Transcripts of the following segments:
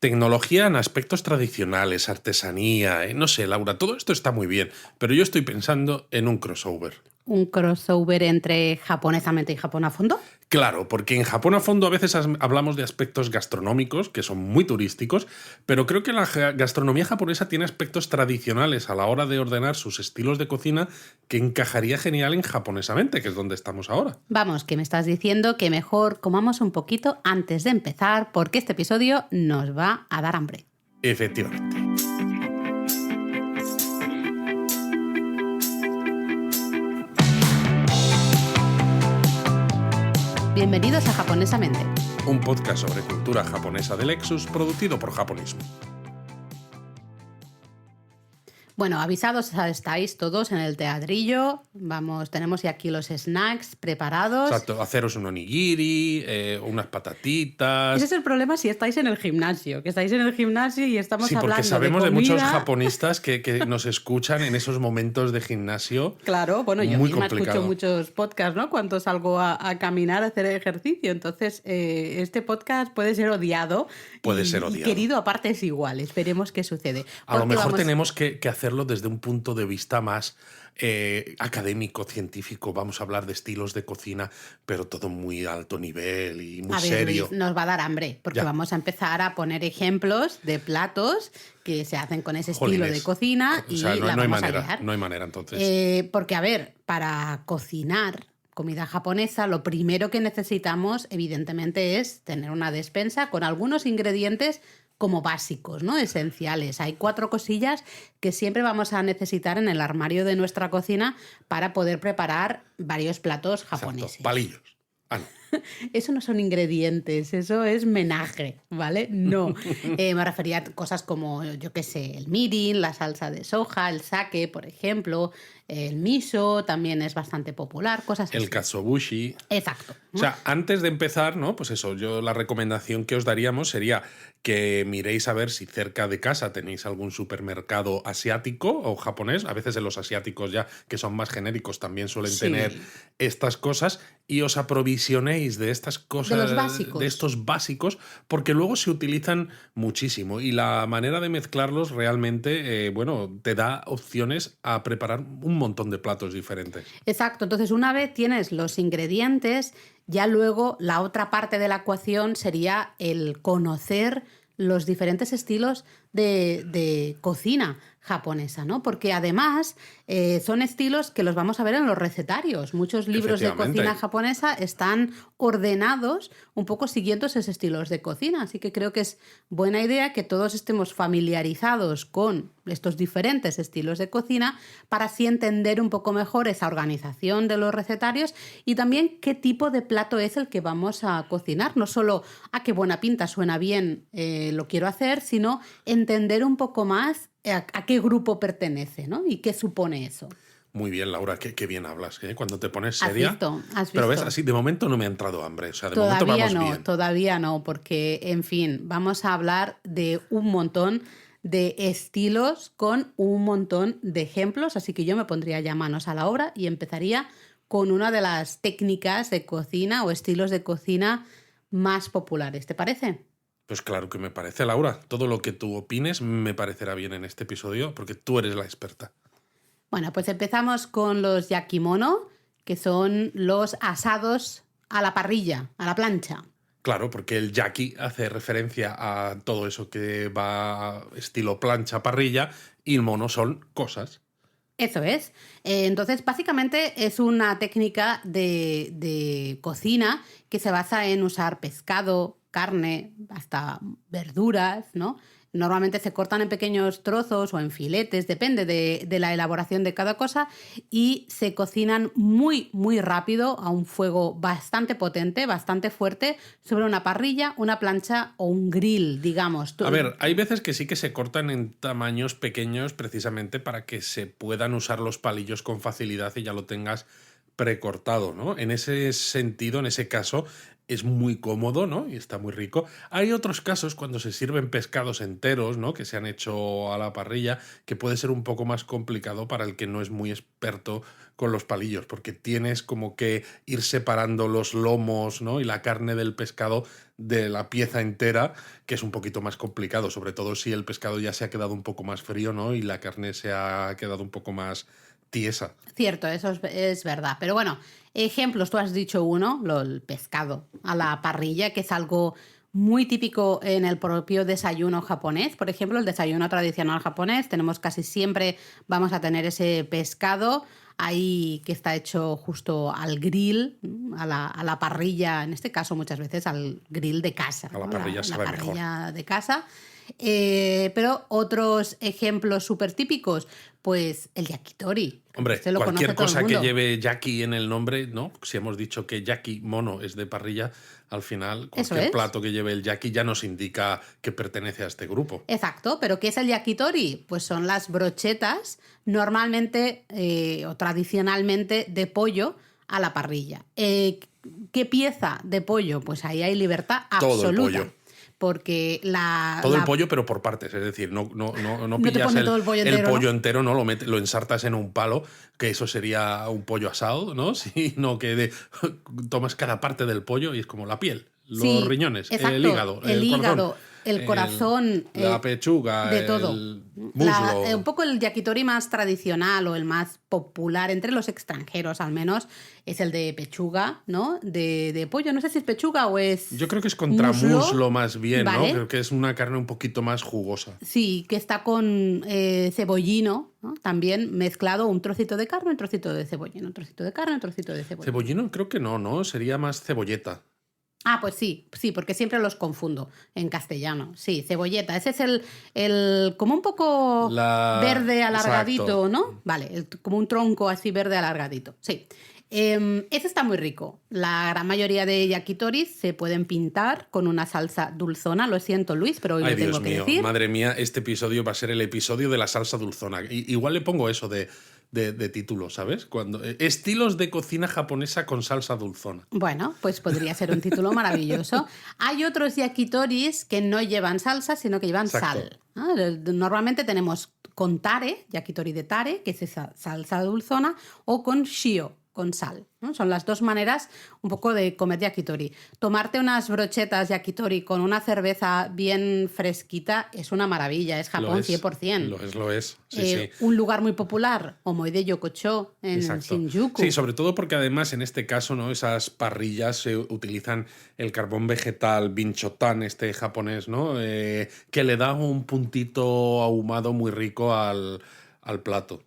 Tecnología en aspectos tradicionales, artesanía, no sé, Laura, todo esto está muy bien, pero yo estoy pensando en un crossover. ¿Un crossover entre japonesamente y Japón a fondo? Claro, porque en Japón a fondo a veces hablamos de aspectos gastronómicos, que son muy turísticos, pero creo que la gastronomía japonesa tiene aspectos tradicionales a la hora de ordenar sus estilos de cocina que encajaría genial en japonesamente, que es donde estamos ahora. Vamos, que me estás diciendo que mejor comamos un poquito antes de empezar, porque este episodio nos va a dar hambre. Efectivamente. Bienvenidos a Japonesamente. Un podcast sobre cultura japonesa de Lexus, producido por Japonismo. Bueno, avisados estáis todos en el teatrillo. Vamos, tenemos ya aquí los snacks preparados. Exacto, haceros un onigiri, unas patatitas. Ese es el problema si estáis en el gimnasio, que estáis en el gimnasio y estamos Sí, hablando porque sabemos de comida. muchos japonistas que nos escuchan en esos momentos de gimnasio. Claro, bueno, yo muy misma complicado. escucho muchos podcasts, ¿no? Cuando salgo a caminar, a hacer ejercicio. Entonces, este podcast puede ser odiado. Puede y, ser y odiado. querido a partes iguales. Veremos qué sucede. A lo Porque mejor vamos- tenemos que hacerlo desde un punto de vista más académico, científico. Vamos a hablar de estilos de cocina, pero todo muy alto nivel y muy A ver, serio. Luis, nos va a dar hambre, porque Ya. vamos a empezar a poner ejemplos de platos que se hacen con ese estilo Jolines. de cocina y O sea, la no hay vamos a manera, liar. no hay manera entonces. Porque, a ver, para cocinar comida japonesa, lo primero que necesitamos, evidentemente, es tener una despensa con algunos ingredientes como básicos, ¿no? Esenciales. Hay 4 cosillas que siempre vamos a necesitar en el armario de nuestra cocina para poder preparar varios platos japoneses. Exacto, palillos. Ah, no. Eso no son ingredientes, eso es menaje, ¿vale? No. Me refería a cosas como, yo qué sé, el mirin, la salsa de soja, el sake, por ejemplo, el miso también es bastante popular, cosas así. El katsuobushi. Exacto. O sea, antes de empezar, ¿no? Pues eso, yo la recomendación que os daríamos sería que miréis a ver si cerca de casa tenéis algún supermercado asiático o japonés. A veces en los asiáticos ya, que son más genéricos, también suelen Sí. tener estas cosas y os aprovisionéis de estas cosas, De los básicos. de estos básicos, porque luego se utilizan muchísimo y la manera de mezclarlos realmente, bueno, te da opciones a preparar un montón de platos diferentes. Exacto, entonces una vez tienes los ingredientes, ya luego la otra parte de la ecuación sería el conocer los diferentes estilos de cocina japonesa, ¿no? Porque además son estilos que los vamos a ver en los recetarios. Muchos libros de Efectivamente. cocina japonesa están ordenados un poco siguiendo esos estilos de cocina. Así que creo que es buena idea que todos estemos familiarizados con estos diferentes estilos de cocina para así entender un poco mejor esa organización de los recetarios y también qué tipo de plato es el que vamos a cocinar. No solo qué buena pinta, suena bien, lo quiero hacer, sino entender un poco más a qué grupo pertenece, ¿no? Y qué supone eso. Muy bien, Laura, qué bien hablas, ¿eh? Cuando te pones ¿Has seria. visto? ¿Has Pero ves, visto? así de momento no me ha entrado hambre. O sea, de momento Todavía vamos no, bien. todavía no, porque, en fin, vamos a hablar de un montón de estilos con un montón de ejemplos, así que yo me pondría ya manos a la obra y empezaría con una de las técnicas de cocina o estilos de cocina más populares. ¿Te parece? Pues claro que me parece, Laura. Todo lo que tú opines me parecerá bien en este episodio porque tú eres la experta. Bueno, pues empezamos con los yakimono, que son los asados a la parrilla, a la plancha. Claro, porque el yaki hace referencia a todo eso que va estilo plancha, parrilla, y el mono son cosas. Eso es. Entonces, básicamente es una técnica de cocina que se basa en usar pescado, carne, hasta verduras, ¿no? Normalmente se cortan en pequeños trozos o en filetes, depende de la elaboración de cada cosa, y se cocinan muy, muy rápido a un fuego bastante potente, bastante fuerte, sobre una parrilla, una plancha o un grill, digamos. A ver, hay veces que sí que se cortan en tamaños pequeños precisamente para que se puedan usar los palillos con facilidad y ya lo tengas precortado, ¿no? En ese sentido, en ese caso, es muy cómodo, ¿no? Y está muy rico. Hay otros casos cuando se sirven pescados enteros, ¿no? Que se han hecho a la parrilla, que puede ser un poco más complicado para el que no es muy experto con los palillos, porque tienes como que ir separando los lomos, ¿no? Y la carne del pescado de la pieza entera, que es un poquito más complicado, sobre todo si el pescado ya se ha quedado un poco más frío, ¿no? Y la carne se ha quedado un poco más tiesa. Cierto, eso es verdad. Pero bueno, ejemplos, tú has dicho uno, el pescado a la parrilla, que es algo muy típico en el propio desayuno japonés. Por ejemplo, el desayuno tradicional japonés, tenemos casi siempre, vamos a tener ese pescado ahí que está hecho justo al grill, a la parrilla, en este caso muchas veces al grill de casa. A la parrilla sabe mejor. Parrilla de casa. Pero otros ejemplos súper típicos, pues el yakitori. Hombre, Este lo cualquier conoce todo el cosa que mundo. lleve yaki en el nombre, ¿no? Si hemos dicho que yaki mono es de parrilla, al final cualquier es. plato que lleve el yaki ya nos indica que pertenece a este grupo. Exacto, pero ¿qué es el yakitori? Pues son las brochetas normalmente o tradicionalmente de pollo a la parrilla. ¿Qué pieza de pollo? Pues ahí hay libertad absoluta. Todo el pollo. Porque el pollo, pero por partes, es decir, no te pillas pone todo el pollo entero, pollo entero, no lo ensartas en un palo, que eso sería un pollo asado, ¿no? Sino que tomas cada parte del pollo y es como la piel, los riñones, exacto, el hígado, el corazón, la pechuga, de todo. el muslo. Un poco el yakitori más tradicional o el más popular entre los extranjeros, al menos, es el de pechuga, ¿no? De pollo. No sé si es pechuga o es. Yo creo que es contra muslo más bien, ¿vale? ¿No? Creo que es una carne un poquito más jugosa. Sí, que está con cebollino, ¿no? También mezclado, un trocito de carne, un trocito de cebollino, un trocito de carne, un trocito de cebollino. Cebollino creo que no, sería más cebolleta. Ah, pues sí, porque siempre los confundo en castellano. Sí, cebolleta. Ese es el como un poco verde alargadito, exacto, ¿no? Vale, como un tronco así verde alargadito. Sí. Ese está muy rico. La gran mayoría de yakitoris se pueden pintar con una salsa dulzona. Lo siento, Luis, pero hoy lo tengo que decir. Madre mía, este episodio va a ser el episodio de la salsa dulzona. Igual le pongo eso de título, ¿sabes? Estilos de cocina japonesa con salsa dulzona. Bueno, pues podría ser un título maravilloso. Hay otros yakitoris que no llevan salsa, sino que llevan sal. Normalmente tenemos con tare, yakitori de tare, que es esa salsa dulzona, o con shio, con sal, ¿no? Son las dos maneras un poco de comer yakitori. Tomarte unas brochetas yakitori con una cerveza bien fresquita es una maravilla, es Japón 100%. Lo es. Sí. Un lugar muy popular, Omoide Yokocho, en Shinjuku. Sí, sobre todo porque además en este caso, ¿no? Esas parrillas se utilizan el carbón vegetal binchotan, este japonés, ¿no? Que le da un puntito ahumado muy rico al plato.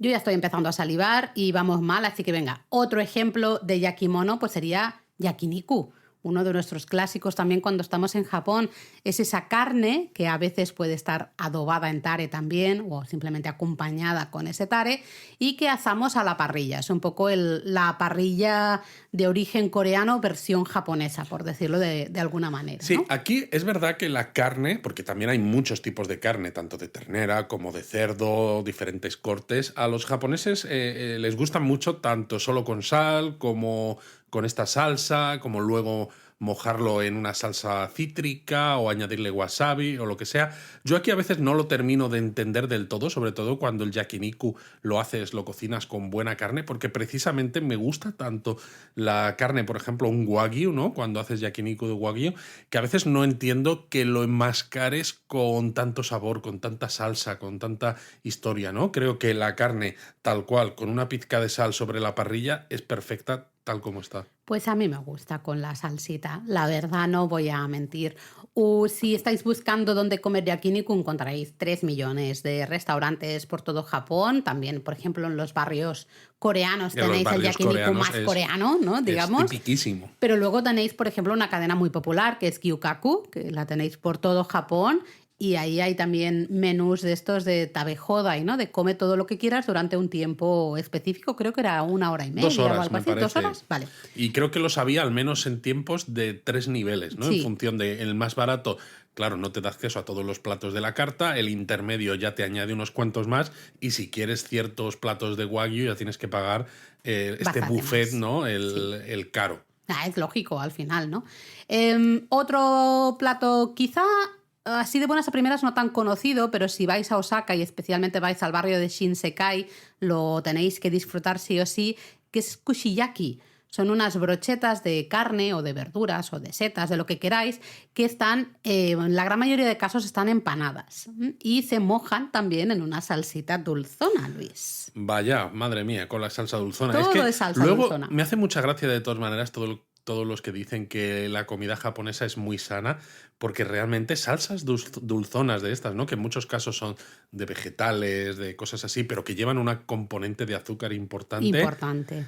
Yo ya estoy empezando a salivar y vamos mal, así que venga, otro ejemplo de yakimono pues sería yakiniku. Uno de nuestros clásicos también cuando estamos en Japón es esa carne que a veces puede estar adobada en tare también o simplemente acompañada con ese tare y que asamos a la parrilla. Es un poco la parrilla de origen coreano versión japonesa, por decirlo de alguna manera. Sí, ¿no? Aquí es verdad que la carne, porque también hay muchos tipos de carne, tanto de ternera como de cerdo, diferentes cortes, a los japoneses les gustan mucho tanto solo con sal como con esta salsa, como luego mojarlo en una salsa cítrica o añadirle wasabi o lo que sea. Yo aquí a veces no lo termino de entender del todo, sobre todo cuando el yakiniku lo cocinas con buena carne, porque precisamente me gusta tanto la carne, por ejemplo, un wagyu, ¿no? Cuando haces yakiniku de wagyu, que a veces no entiendo que lo enmascares con tanto sabor, con tanta salsa, con tanta historia, ¿no? Creo que la carne tal cual, con una pizca de sal sobre la parrilla, es perfecta tal como está. Pues a mí me gusta con la salsita, la verdad no voy a mentir. O si estáis buscando dónde comer yakiniku, encontraréis 3 millones de restaurantes por todo Japón. También, por ejemplo, en los barrios coreanos tenéis el yakiniku más coreano, ¿no? Digamos. Es tipiquísimo. Pero luego tenéis, por ejemplo, una cadena muy popular que es Gyukaku, que la tenéis por todo Japón. Y ahí hay también menús de estos de tabehodai, ¿no? De come todo lo que quieras durante un tiempo específico. Creo que era 1 hora y media 2 horas, o algo así. 2 horas, vale. Y creo que los había al menos en tiempos de 3 niveles, ¿no? Sí. En función del más barato claro, no te da acceso a todos los platos de la carta, el intermedio ya te añade unos cuantos más y si quieres ciertos platos de Wagyu ya tienes que pagar este Bastante buffet, más. ¿no? Sí. El caro. Es lógico al final, ¿no? Otro plato quizá así de buenas a primeras no tan conocido, pero si vais a Osaka y especialmente vais al barrio de Shinsekai, lo tenéis que disfrutar sí o sí, que es kushiyaki. Son unas brochetas de carne o de verduras o de setas, de lo que queráis, que están, en la gran mayoría de casos, están empanadas. Y se mojan también en una salsita dulzona, Luis. Vaya, madre mía, con la salsa dulzona. Todo Es que es salsa luego dulzona. me hace mucha gracia de todas maneras todos los que dicen que la comida japonesa es muy sana, porque realmente salsas dulzonas de estas, ¿no? Que en muchos casos son de vegetales, de cosas así, pero que llevan una componente de azúcar Importante.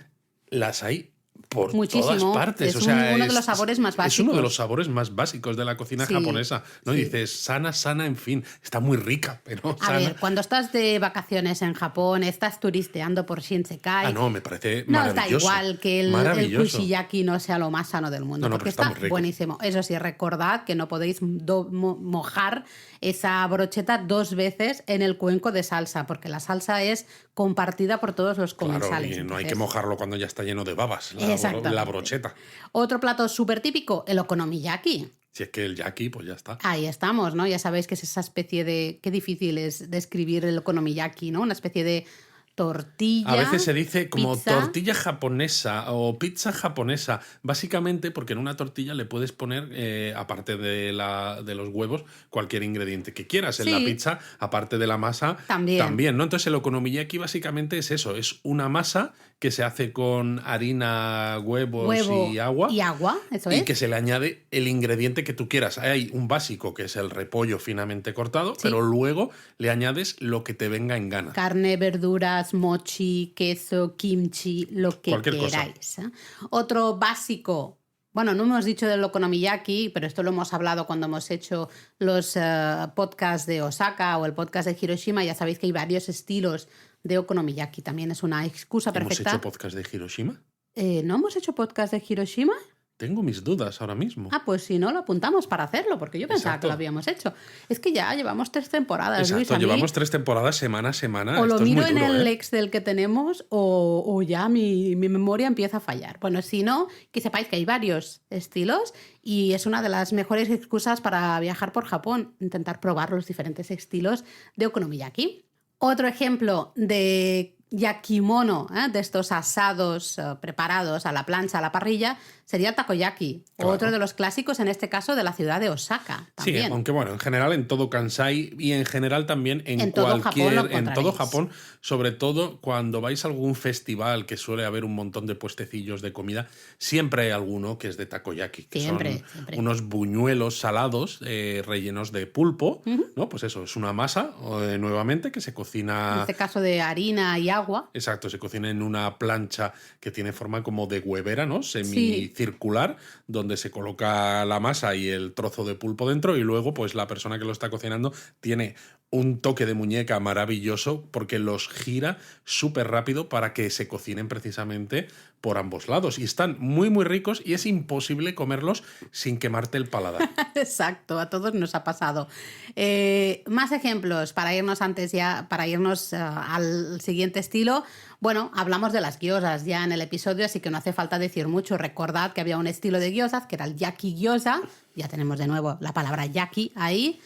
las hay por Muchísimo. todas partes. Es o sea, uno de los sabores más es uno de los básicos. sabores más básicos de la cocina Sí, japonesa, ¿no? sí. Dices, sana, sana, en fin, está muy rica, pero A sana. ver, cuando estás de vacaciones en Japón, estás turisteando por Shinsekai, No, me parece no os da maravilloso. igual que el Maravilloso. kushiyaki no sea lo más sano del mundo, No, porque pero está muy rico. buenísimo. Eso sí, recordad que no podéis mojar esa brocheta 2 veces en el cuenco de salsa, porque la salsa es compartida por todos los Claro, comensales. y no hay que Entonces, mojarlo cuando ya está lleno de babas, Exactamente. la brocheta. Otro plato súper típico, el okonomiyaki. Si es que el yaki, pues ya está. Ahí estamos, ¿no? Ya sabéis que es esa especie de... Qué difícil es describir el okonomiyaki, ¿no? Una especie de tortilla. A veces se dice como pizza. tortilla japonesa o pizza japonesa, básicamente porque en una tortilla le puedes poner, aparte de los huevos, cualquier ingrediente que quieras. En la Sí. pizza, aparte de la masa, También. ¿no? Entonces el okonomiyaki básicamente es eso, es una masa que se hace con harina, huevos Huevo y agua. Y agua, eso Y es. que se le añade el ingrediente que tú quieras. Hay un básico que es el repollo finamente cortado, Sí. pero luego le añades lo que te venga en gana. Carne, verduras, mochi, queso, kimchi, lo que Cualquier cosa. queráis. Otro básico. Bueno, no hemos dicho del okonomiyaki, pero esto lo hemos hablado cuando hemos hecho los podcasts de Osaka o el podcast de Hiroshima. Ya sabéis que hay varios estilos de okonomiyaki. También es una excusa ¿Hemos perfecta. hecho podcast de Hiroshima? ¿No hemos hecho podcast de Hiroshima? Tengo mis dudas ahora mismo. Pues si no, lo apuntamos para hacerlo, porque yo pensaba Exacto. que lo habíamos hecho. Es que ya llevamos 3 temporadas, Luis. Exacto, A mí, llevamos 3 temporadas semana a semana. o lo Esto es miro muy en duro, el ¿eh? Excel que tenemos o ya mi memoria empieza a fallar. Bueno, si no, que sepáis que hay varios estilos y es una de las mejores excusas para viajar por Japón, intentar probar los diferentes estilos de okonomiyaki. Otro ejemplo de yakimono, de estos asados preparados a la plancha, a la parrilla, sería el takoyaki. Claro. Otro de los clásicos, en este caso, de la ciudad de Osaka. También. Sí, aunque bueno, en general en todo Kansai y en general también en todo Japón lo en todo encontraréis. Japón, sobre todo cuando vais a algún festival que suele haber un montón de puestecillos de comida, siempre hay alguno que es de takoyaki, que Siempre. unos buñuelos salados rellenos de pulpo, ¿no? Pues eso, es una masa, nuevamente, que se En cocina... este caso de harina y agua. Exacto, se cocina en una plancha que tiene forma como de huevera, ¿no? Semicircular, donde se coloca la masa y el trozo de pulpo dentro y luego pues la persona que lo está cocinando tiene un toque de muñeca maravilloso porque los gira súper rápido para que se cocinen precisamente por ambos lados. Y están muy, muy ricos y es imposible comerlos sin quemarte el paladar. Exacto, a todos nos ha pasado. Más ejemplos para irnos al siguiente estilo. Bueno, hablamos de las gyozas ya en el episodio, así que no hace falta decir mucho. Recordad que había un estilo de gyozas que era el yaki gyoza. Ya tenemos de nuevo la palabra yaki ahí.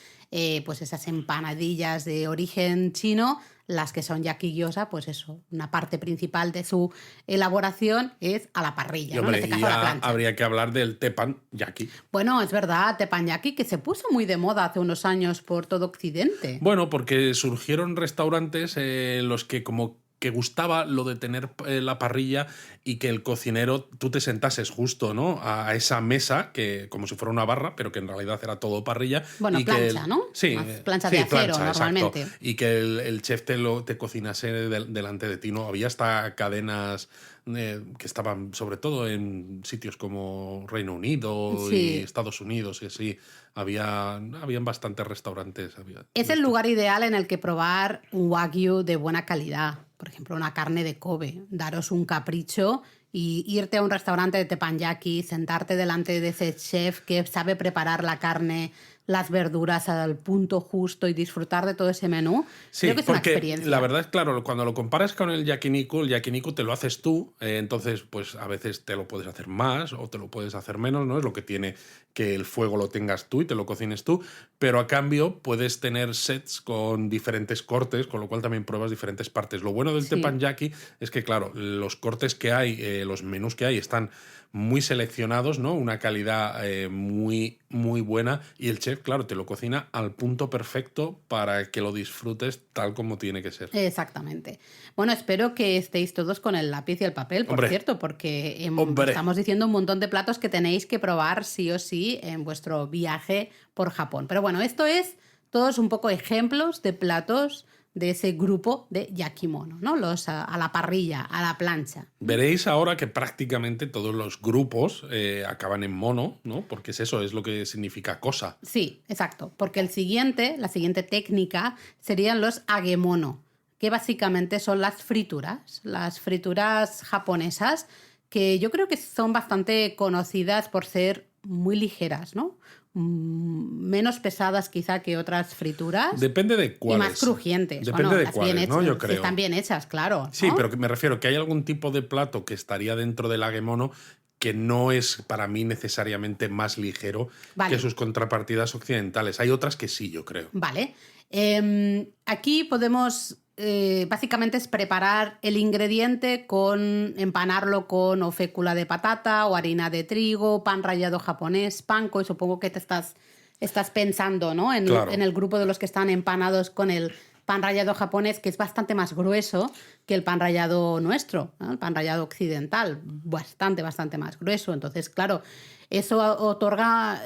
Pues esas empanadillas de origen chino, las que son yaki gyoza, pues eso, una parte principal de su elaboración es a la parrilla, Y, ¿no? hombre, En este caso ya a la plancha. habría que hablar del teppanyaki. Bueno, es verdad, teppanyaki, que se puso muy de moda hace unos años por todo Occidente. Bueno, porque surgieron restaurantes los que como que gustaba lo de tener la parrilla y que el cocinero, tú te sentases justo, ¿no? A esa mesa, que como si fuera una barra, pero que en realidad era todo parrilla. Bueno, y plancha, que ¿no? Sí, Más plancha de acero, exacto. normalmente. Y que el chef te cocinase delante de ti, ¿no? Había hasta cadenas que estaban sobre todo en sitios como Reino Unido Sí. y Estados Unidos y así. Habían bastantes restaurantes. Es el lugar ideal en el que probar un wagyu de buena calidad. Por ejemplo, una carne de Kobe. Daros un capricho y irte a un restaurante de teppanyaki, sentarte delante de ese chef que sabe preparar la carne las verduras al punto justo y disfrutar de todo ese menú, Sí, creo que es una porque experiencia. la verdad es, claro, cuando lo comparas con el yakiniku te lo haces tú, entonces pues a veces te lo puedes hacer más o te lo puedes hacer menos, ¿no? Es lo que tiene que el fuego lo tengas tú y te lo cocines tú, pero a cambio puedes tener sets con diferentes cortes, con lo cual también pruebas diferentes partes. Lo bueno del Sí. teppanyaki es que, claro, los cortes que hay, los menús que hay están muy seleccionados, ¿no? Una calidad muy, muy buena y el chef, claro, te lo cocina al punto perfecto para que lo disfrutes tal como tiene que ser. Exactamente. Bueno, espero que estéis todos con el lápiz y el papel, por Hombre, cierto, porque hombre. estamos diciendo un montón de platos que tenéis que probar sí o sí en vuestro viaje por Japón. Pero bueno, esto es todos un poco ejemplos de platos de ese grupo de yakimono, ¿no? Los a la parrilla, a la plancha. Veréis ahora que prácticamente todos los grupos acaban en mono, ¿no? Porque es eso, es lo que significa cosa. Sí, exacto, porque la siguiente técnica serían los agemono, que básicamente son las frituras japonesas, que yo creo que son bastante conocidas por ser muy ligeras, ¿no? Menos pesadas quizá que otras frituras. Depende de cuáles. Y más crujientes. Depende de las bien cuáles, ¿no? hechas, Yo si creo. están bien hechas, claro. Sí, ¿no? pero que me refiero que hay algún tipo de plato que estaría dentro del agemono que no es para mí necesariamente más ligero Vale. que sus contrapartidas occidentales. Hay otras que sí, yo creo. Vale. Aquí podemos, básicamente es preparar el ingrediente empanarlo con o fécula de patata o harina de trigo, pan rallado japonés, panko, y supongo que te estás pensando, ¿no? Claro. En el grupo de los que están empanados con el pan rallado japonés, que es bastante más grueso que el pan rallado nuestro, ¿no? El pan rallado occidental, bastante más grueso. Entonces, claro, eso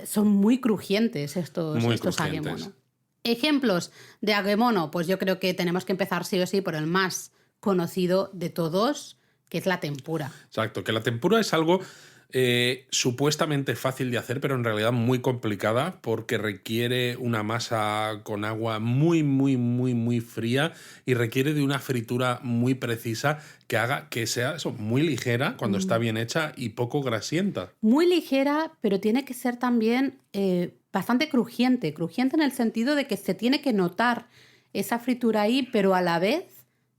son muy crujientes estos agemono. Ejemplos de agemono, pues yo creo que tenemos que empezar sí o sí por el más conocido de todos, que es la tempura. Exacto, que la tempura es algo supuestamente fácil de hacer, pero en realidad muy complicada porque requiere una masa con agua muy, muy, muy, muy fría y requiere de una fritura muy precisa que haga que sea eso, muy ligera cuando está bien hecha y poco grasienta. Muy ligera, pero tiene que ser también bastante crujiente. Crujiente en el sentido de que se tiene que notar esa fritura ahí, pero a la vez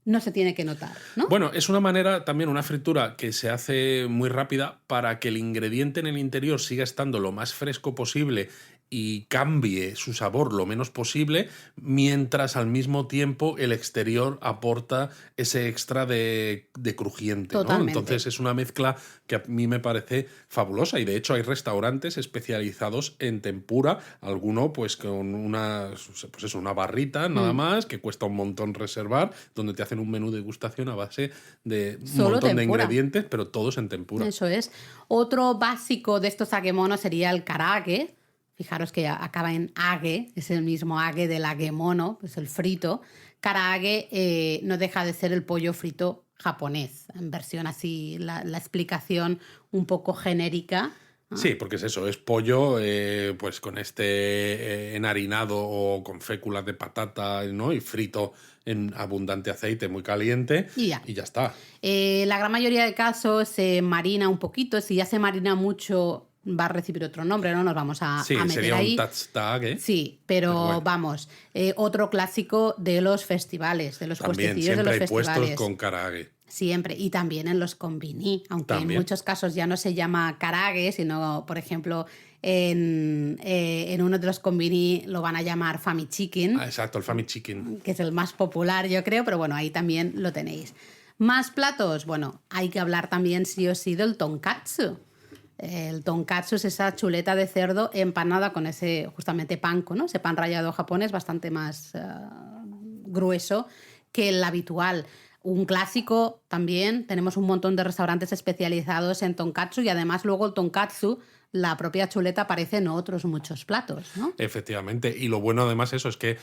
no se tiene que notar, ¿no? Bueno, es una manera también, una fritura que se hace muy rápida para que el ingrediente en el interior siga estando lo más fresco posible y cambie su sabor lo menos posible, mientras al mismo tiempo el exterior aporta ese extra de crujiente, ¿no? Totalmente. Entonces es una mezcla que a mí me parece fabulosa y de hecho hay restaurantes especializados en tempura, alguno pues con una barrita nada más, que cuesta un montón reservar, donde te hacen un menú de degustación a base de un Solo montón de tempura. ingredientes, pero todos en tempura. Eso es. Otro básico de estos agemonos sería el karaage. Fijaros que acaba en age, es el mismo age del agemono, es el frito. Karaage no deja de ser el pollo frito japonés, en versión así, la explicación un poco genérica. Sí, porque es eso, es pollo pues con enharinado o con féculas de patata, ¿no? Y frito en abundante aceite muy caliente Y ya está. La gran mayoría de casos se marina un poquito, si ya se marina mucho va a recibir otro nombre, no nos vamos a meter sería ahí. un tatsutake. Sí, pero bueno. Vamos, otro clásico de los festivales, de los puestecillos de los festivales. Siempre hay puestos con karaage. Siempre, y también en los konbini, aunque en muchos casos ya no se llama karaage, sino, por ejemplo, en uno de los konbini lo van a llamar fami chicken. Exacto, el fami chicken. Que es el más popular, yo creo, pero bueno, ahí también lo tenéis. Más platos, bueno, hay que hablar también sí o sí del tonkatsu. El tonkatsu es esa chuleta de cerdo empanada con ese, justamente, panko, ¿no? Ese pan rallado japonés bastante más grueso que el habitual. Un clásico también, tenemos un montón de restaurantes especializados en tonkatsu y además luego el tonkatsu, la propia chuleta, aparece en otros muchos platos, ¿no? Efectivamente, y lo bueno además eso es que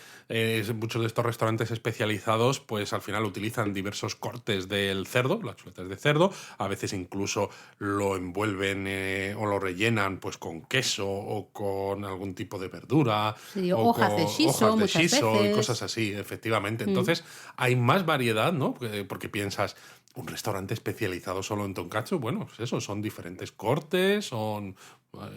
muchos de estos restaurantes especializados pues al final utilizan diversos cortes del cerdo, las chuletas de cerdo, a veces incluso lo envuelven o lo rellenan pues con queso o con algún tipo de verdura, sí, o hojas de shiso y cosas así, efectivamente. Entonces hay más variedad, ¿no? Porque piensas, un restaurante especializado solo en tonkatsu, bueno, pues eso, son diferentes cortes, son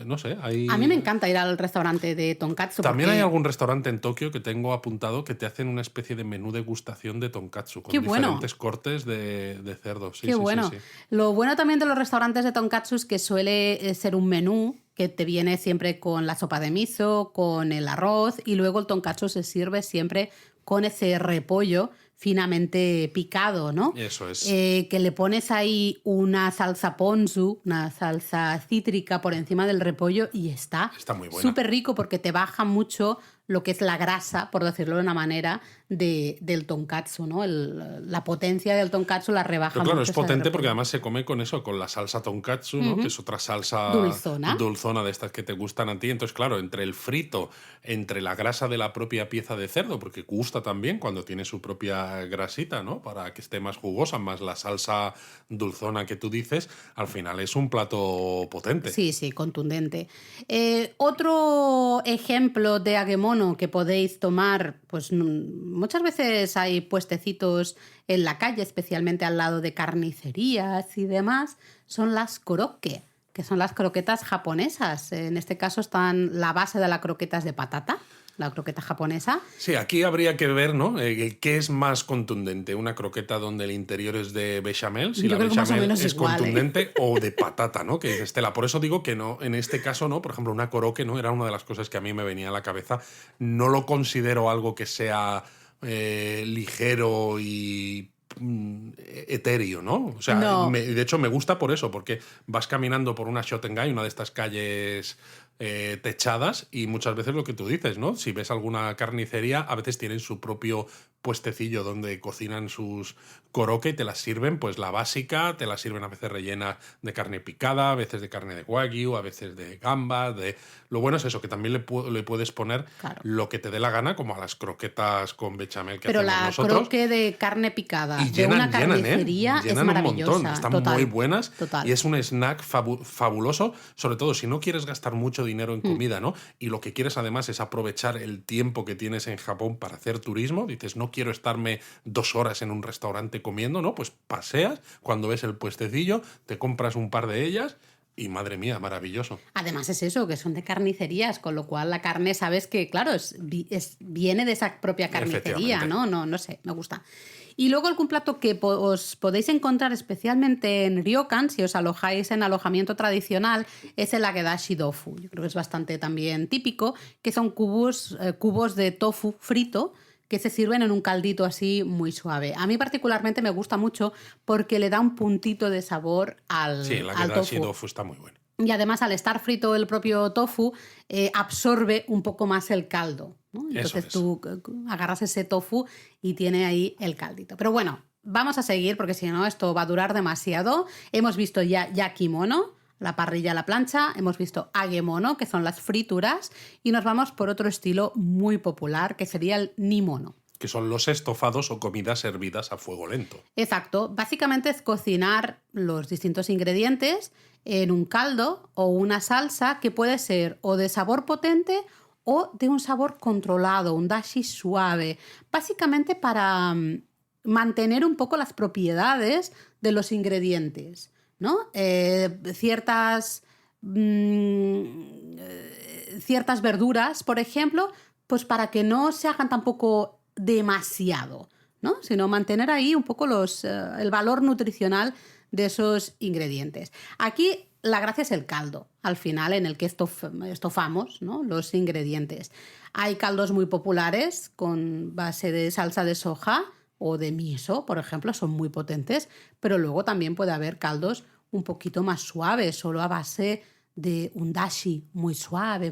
No sé, hay... A mí me encanta ir al restaurante de tonkatsu. También hay porque... algún restaurante en Tokio que tengo apuntado que te hacen una especie de menú degustación de tonkatsu con ¡Qué bueno! diferentes cortes de cerdo. Sí, ¡Qué sí, bueno! sí, sí. Lo bueno también de los restaurantes de tonkatsu es que suele ser un menú que te viene siempre con la sopa de miso, con el arroz, y luego el tonkatsu se sirve siempre con ese repollo finamente picado, ¿no? Eso es. Que le pones ahí una salsa ponzu, una salsa cítrica por encima del repollo y está Está muy buena. súper rico porque te baja mucho lo que es la grasa, por decirlo de una manera, del tonkatsu, ¿no? La potencia del tonkatsu la rebaja Pero claro, mucho. es potente porque además se come con eso, con la salsa tonkatsu, ¿no? Que es otra salsa Dulzona de estas que te gustan a ti. Entonces, claro, entre el frito, entre la grasa de la propia pieza de cerdo, porque gusta también cuando tiene su propia grasita, ¿no? Para que esté más jugosa, más la salsa dulzona que tú dices, al final es un plato potente. Sí, sí, contundente. Otro ejemplo de agemono que podéis tomar, pues muchas veces hay puestecitos en la calle, especialmente al lado de carnicerías y demás, son las korokke, que son las croquetas japonesas. En este caso están la base de la croqueta es de patata, la croqueta japonesa. Sí, aquí habría que ver, ¿no? ¿Qué es más contundente? ¿Una croqueta donde el interior es de bechamel? Si Yo la creo que más o bechamel menos es igual, contundente, o de patata, ¿no? Que es Estela. Por eso digo que no, en este caso no. Por ejemplo, una korokke, ¿no? Era una de las cosas que a mí me venía a la cabeza. No lo considero algo que sea ligero y etéreo, ¿no? O sea, No. de hecho me gusta por eso, porque vas caminando por una Shotengai, una de estas calles techadas, y muchas veces lo que tú dices, ¿no? Si ves alguna carnicería, a veces tienen su propio puestecillo donde cocinan sus korokke y te las sirven, pues la básica, te la sirven a veces rellena de carne picada, a veces de carne de wagyu, a veces de gambas, de... Lo bueno es eso, que también le puedes poner lo que te dé la gana, como a las croquetas con bechamel que Pero hacemos la nosotros. Croque de carne picada Y de una llenan, carnicería es llenan un maravillosa. montón, están total, muy buenas total. y es un snack fabuloso, sobre todo si no quieres gastar mucho dinero en comida, ¿no? Y lo que quieres además es aprovechar el tiempo que tienes en Japón para hacer turismo, dices, no quiero estarme 2 horas en un restaurante comiendo, ¿no? Pues paseas, cuando ves el puestecillo, te compras un par de ellas y madre mía, maravilloso. Además es eso, que son de carnicerías, con lo cual la carne, sabes que, claro, viene de esa propia carnicería, ¿no? No sé, me gusta. Y luego algún plato que os podéis encontrar especialmente en ryokan, si os alojáis en alojamiento tradicional, es el agedashi tofu. Yo creo que es bastante también típico, que son cubos de tofu frito que se sirven en un caldito así muy suave. A mí particularmente me gusta mucho porque le da un puntito de sabor al tofu. Sí, el agedashi tofu está muy bueno. Y además, al estar frito el propio tofu, absorbe un poco más el caldo, ¿no? Entonces tú agarras ese tofu y tiene ahí el caldito. Pero bueno, vamos a seguir porque si no esto va a durar demasiado. Hemos visto ya yakimono, la parrilla a la plancha, hemos visto agemono, que son las frituras, y nos vamos por otro estilo muy popular, que sería el nimono. Que son los estofados o comidas servidas a fuego lento. Exacto. Básicamente es cocinar los distintos ingredientes en un caldo o una salsa que puede ser o de sabor potente o de un sabor controlado, un dashi suave. Básicamente para mantener un poco las propiedades de los ingredientes, ¿no? Ciertas verduras, por ejemplo, pues para que no se hagan tampoco demasiado, ¿no? Sino mantener ahí un poco el valor nutricional de esos ingredientes. Aquí la gracia es el caldo, al final, en el que estofamos, ¿no? Los ingredientes. Hay caldos muy populares con base de salsa de soja o de miso, por ejemplo, son muy potentes, pero luego también puede haber caldos un poquito más suaves, solo a base de un dashi muy suave,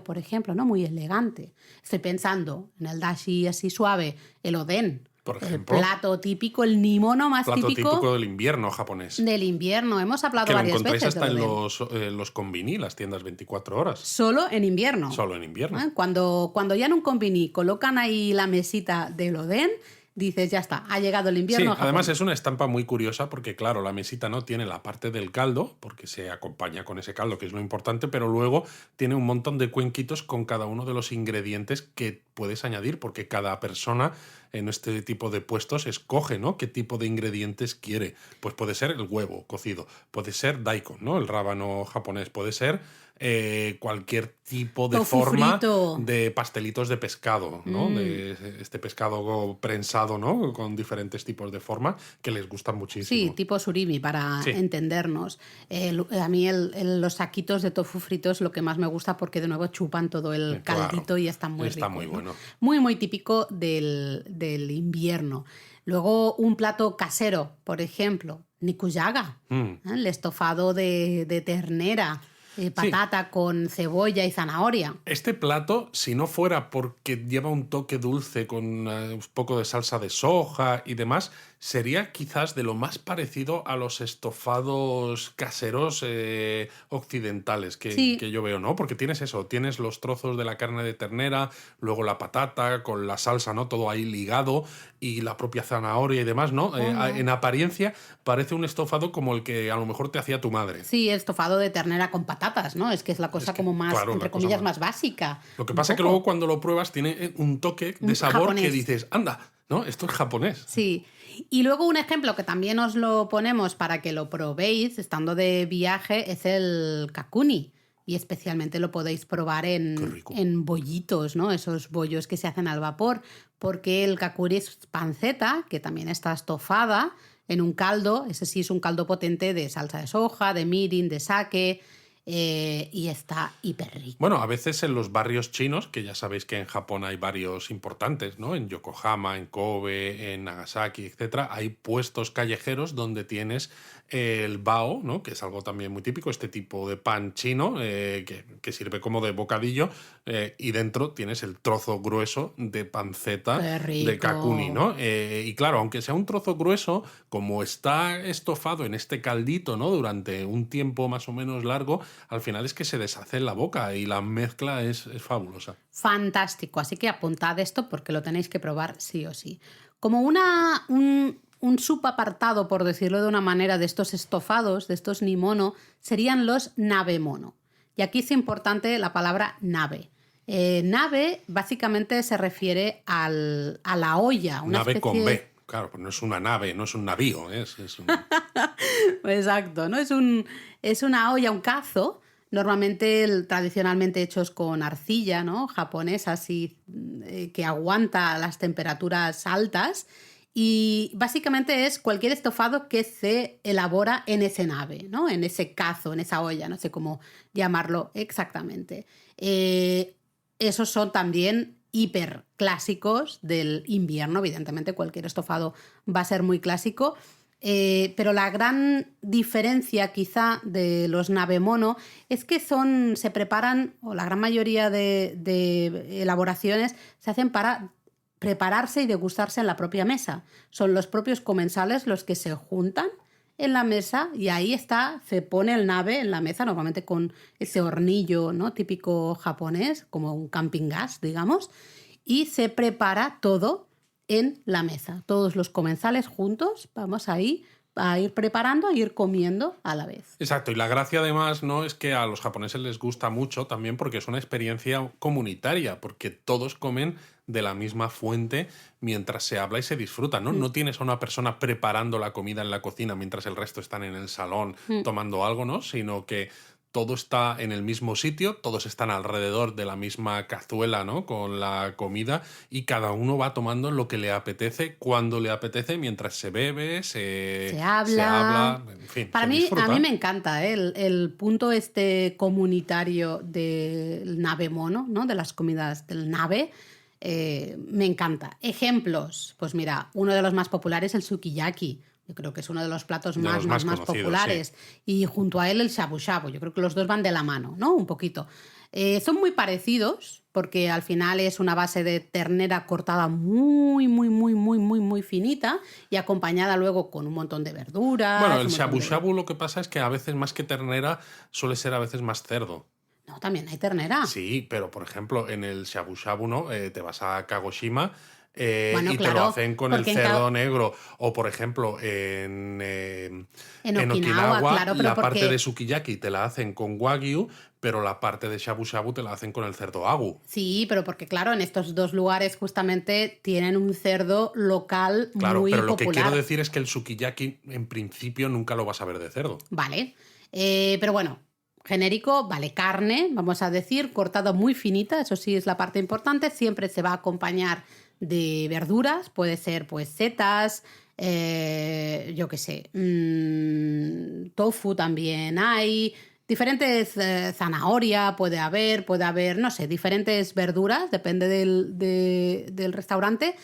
por ejemplo, ¿no? Muy elegante. Estoy pensando en el dashi así suave, el oden, por ejemplo, el plato típico, el nimono más típico del invierno japonés. Del invierno, hemos hablado que varias veces. Que lo encontráis hasta en los konbini, las tiendas 24 horas. Solo en invierno. Solo en invierno. Cuando ya en un konbini colocan ahí la mesita del oden, dices, ya está, ha llegado el invierno. Sí, además es una estampa muy curiosa porque, claro, la mesita no tiene la parte del caldo, porque se acompaña con ese caldo, que es lo importante, pero luego tiene un montón de cuenquitos con cada uno de los ingredientes que puedes añadir, porque cada persona en este tipo de puestos escoge, ¿no? Qué tipo de ingredientes quiere. Pues puede ser el huevo cocido, puede ser daikon, ¿no? El rábano japonés, puede ser cualquier tipo de Tofu forma frito. de pastelitos de pescado, ¿no? De este pescado prensado, ¿no? Con diferentes tipos de forma que les gustan Sí, muchísimo. tipo surimi, para Sí, entendernos. A mí los saquitos de tofu fritos es lo que más me gusta porque de nuevo chupan todo el claro. caldito y están muy Está muy ricos, ¿no? bueno. Muy, muy típico del invierno. Luego un plato casero, por ejemplo, nikujaga, Mm. el estofado de ternera, Sí, patata con cebolla y zanahoria. este plato, si no fuera porque lleva un toque dulce con un poco de salsa de soja y demás, sería quizás de lo más parecido a los estofados caseros occidentales Sí, que yo veo, ¿no? Porque tienes eso, tienes los trozos de la carne de ternera, luego la patata con la salsa, ¿no? Todo ahí ligado y la propia zanahoria y demás, ¿no? oh no. En apariencia parece un estofado como el que a lo mejor te hacía tu madre. Sí, estofado de ternera con patatas, ¿no? Es que es la Es cosa que, como más, claro, entre la cosa comillas, más. más básica, Lo que un pasa es que luego poco. cuando lo pruebas tiene un toque de sabor que Japonés. dices, anda, ¿no? Esto es japonés. Sí. Y luego un ejemplo que también os lo ponemos para que lo probéis estando de viaje es el kakuni. Y especialmente lo podéis probar Qué rico. en bollitos, ¿no? Esos bollos que se hacen al vapor. Porque el kakuri es panceta, que también está estofada en un caldo. Ese sí es un caldo potente de salsa de soja, de mirin, de sake. Y está hiper rico. Bueno, a veces en los barrios chinos, que ya sabéis que en Japón hay varios importantes, ¿no? En Yokohama, en Kobe, en Nagasaki, etcétera, hay puestos callejeros donde tienes el bao, ¿no? Que es algo también muy típico, este tipo de pan chino que sirve como de bocadillo y dentro tienes el trozo grueso de panceta ¡Qué de kakuni, rico! ¿no? Y claro, aunque sea un trozo grueso, como está estofado en este caldito, ¿no? Durante un tiempo más o menos largo, al final es que se deshace en la boca y la mezcla es fabulosa. Fantástico, así que apuntad esto porque lo tenéis que probar sí o sí. Como un subapartado, por decirlo de una manera, de estos estofados, de estos nimono, serían los nabemono. Y aquí es importante la palabra nabe. Nabe básicamente se refiere a la olla, una Nave con especie. B. Claro, pues no es una nave, no es un navío, es un... Exacto, ¿no? Es una olla, un cazo, normalmente tradicionalmente hechos con arcilla, ¿no? Japonesa, así, que aguanta las temperaturas altas. Y básicamente es cualquier estofado que se elabora en ese nave, ¿no? En ese cazo, en esa olla, no sé cómo llamarlo exactamente. Esos son también hiper clásicos del invierno, evidentemente cualquier estofado va a ser muy clásico. Pero la gran diferencia quizá de los nabemono es que se preparan, o la gran mayoría de elaboraciones se hacen para prepararse y degustarse en la propia mesa. Son los propios comensales los que se juntan en la mesa y ahí está, se pone el nabe en la mesa, normalmente con ese hornillo, ¿no? Típico japonés, como un camping gas, digamos, y se prepara todo en la mesa. Todos los comensales juntos, vamos ahí a ir preparando, a ir comiendo a la vez. Exacto, y la gracia además no es que a los japoneses les gusta mucho también porque es una experiencia comunitaria, porque todos comen de la misma fuente mientras se habla y se disfruta, ¿no? No tienes a una persona preparando la comida en la cocina mientras el resto están en el salón tomando algo, ¿no? Sino que todo está en el mismo sitio, todos están alrededor de la misma cazuela, ¿no? Con la comida y cada uno va tomando lo que le apetece, cuando le apetece, mientras se bebe, Se se habla. habla, en fin, Para se mí, a mí disfruta. me encanta el punto este comunitario del nabemono, ¿no? De las comidas del nabe. Me encanta. Ejemplos. Pues mira, uno de los más populares, el sukiyaki. Yo creo que es uno de los platos De los más más conocidos, sí. populares. Y junto a él el shabu shabu. Yo creo que los dos van de la mano, ¿no? Un poquito. Son muy parecidos porque al final es una base de ternera cortada muy, muy, muy, muy, muy, muy finita y acompañada luego con un montón de Bueno, verduras, el un montón shabu de... shabu lo que pasa es que a veces más que ternera suele ser a veces más cerdo. No, también hay ternera. Sí, pero por ejemplo, en el shabu shabu, ¿no? Te vas a Kagoshima Bueno, y te lo claro, hacen con el porque cerdo negro. O por ejemplo, en en Okinawa, Okinawa, claro, pero la parte de porque sukiyaki te la hacen con wagyu, pero la parte de shabu shabu te la hacen con el cerdo agu. sí, pero porque claro, en estos dos lugares justamente tienen un cerdo local Claro, muy pero lo que quiero popular. decir es que el sukiyaki en principio nunca lo vas a ver de cerdo. Vale. Pero bueno, genérico, vale, carne, vamos a decir, cortada muy finita, eso sí es la parte importante, siempre se va a acompañar de verduras, puede ser pues setas, yo qué sé, tofu también hay, diferentes, zanahoria puede haber, no sé, diferentes verduras, depende del restaurante.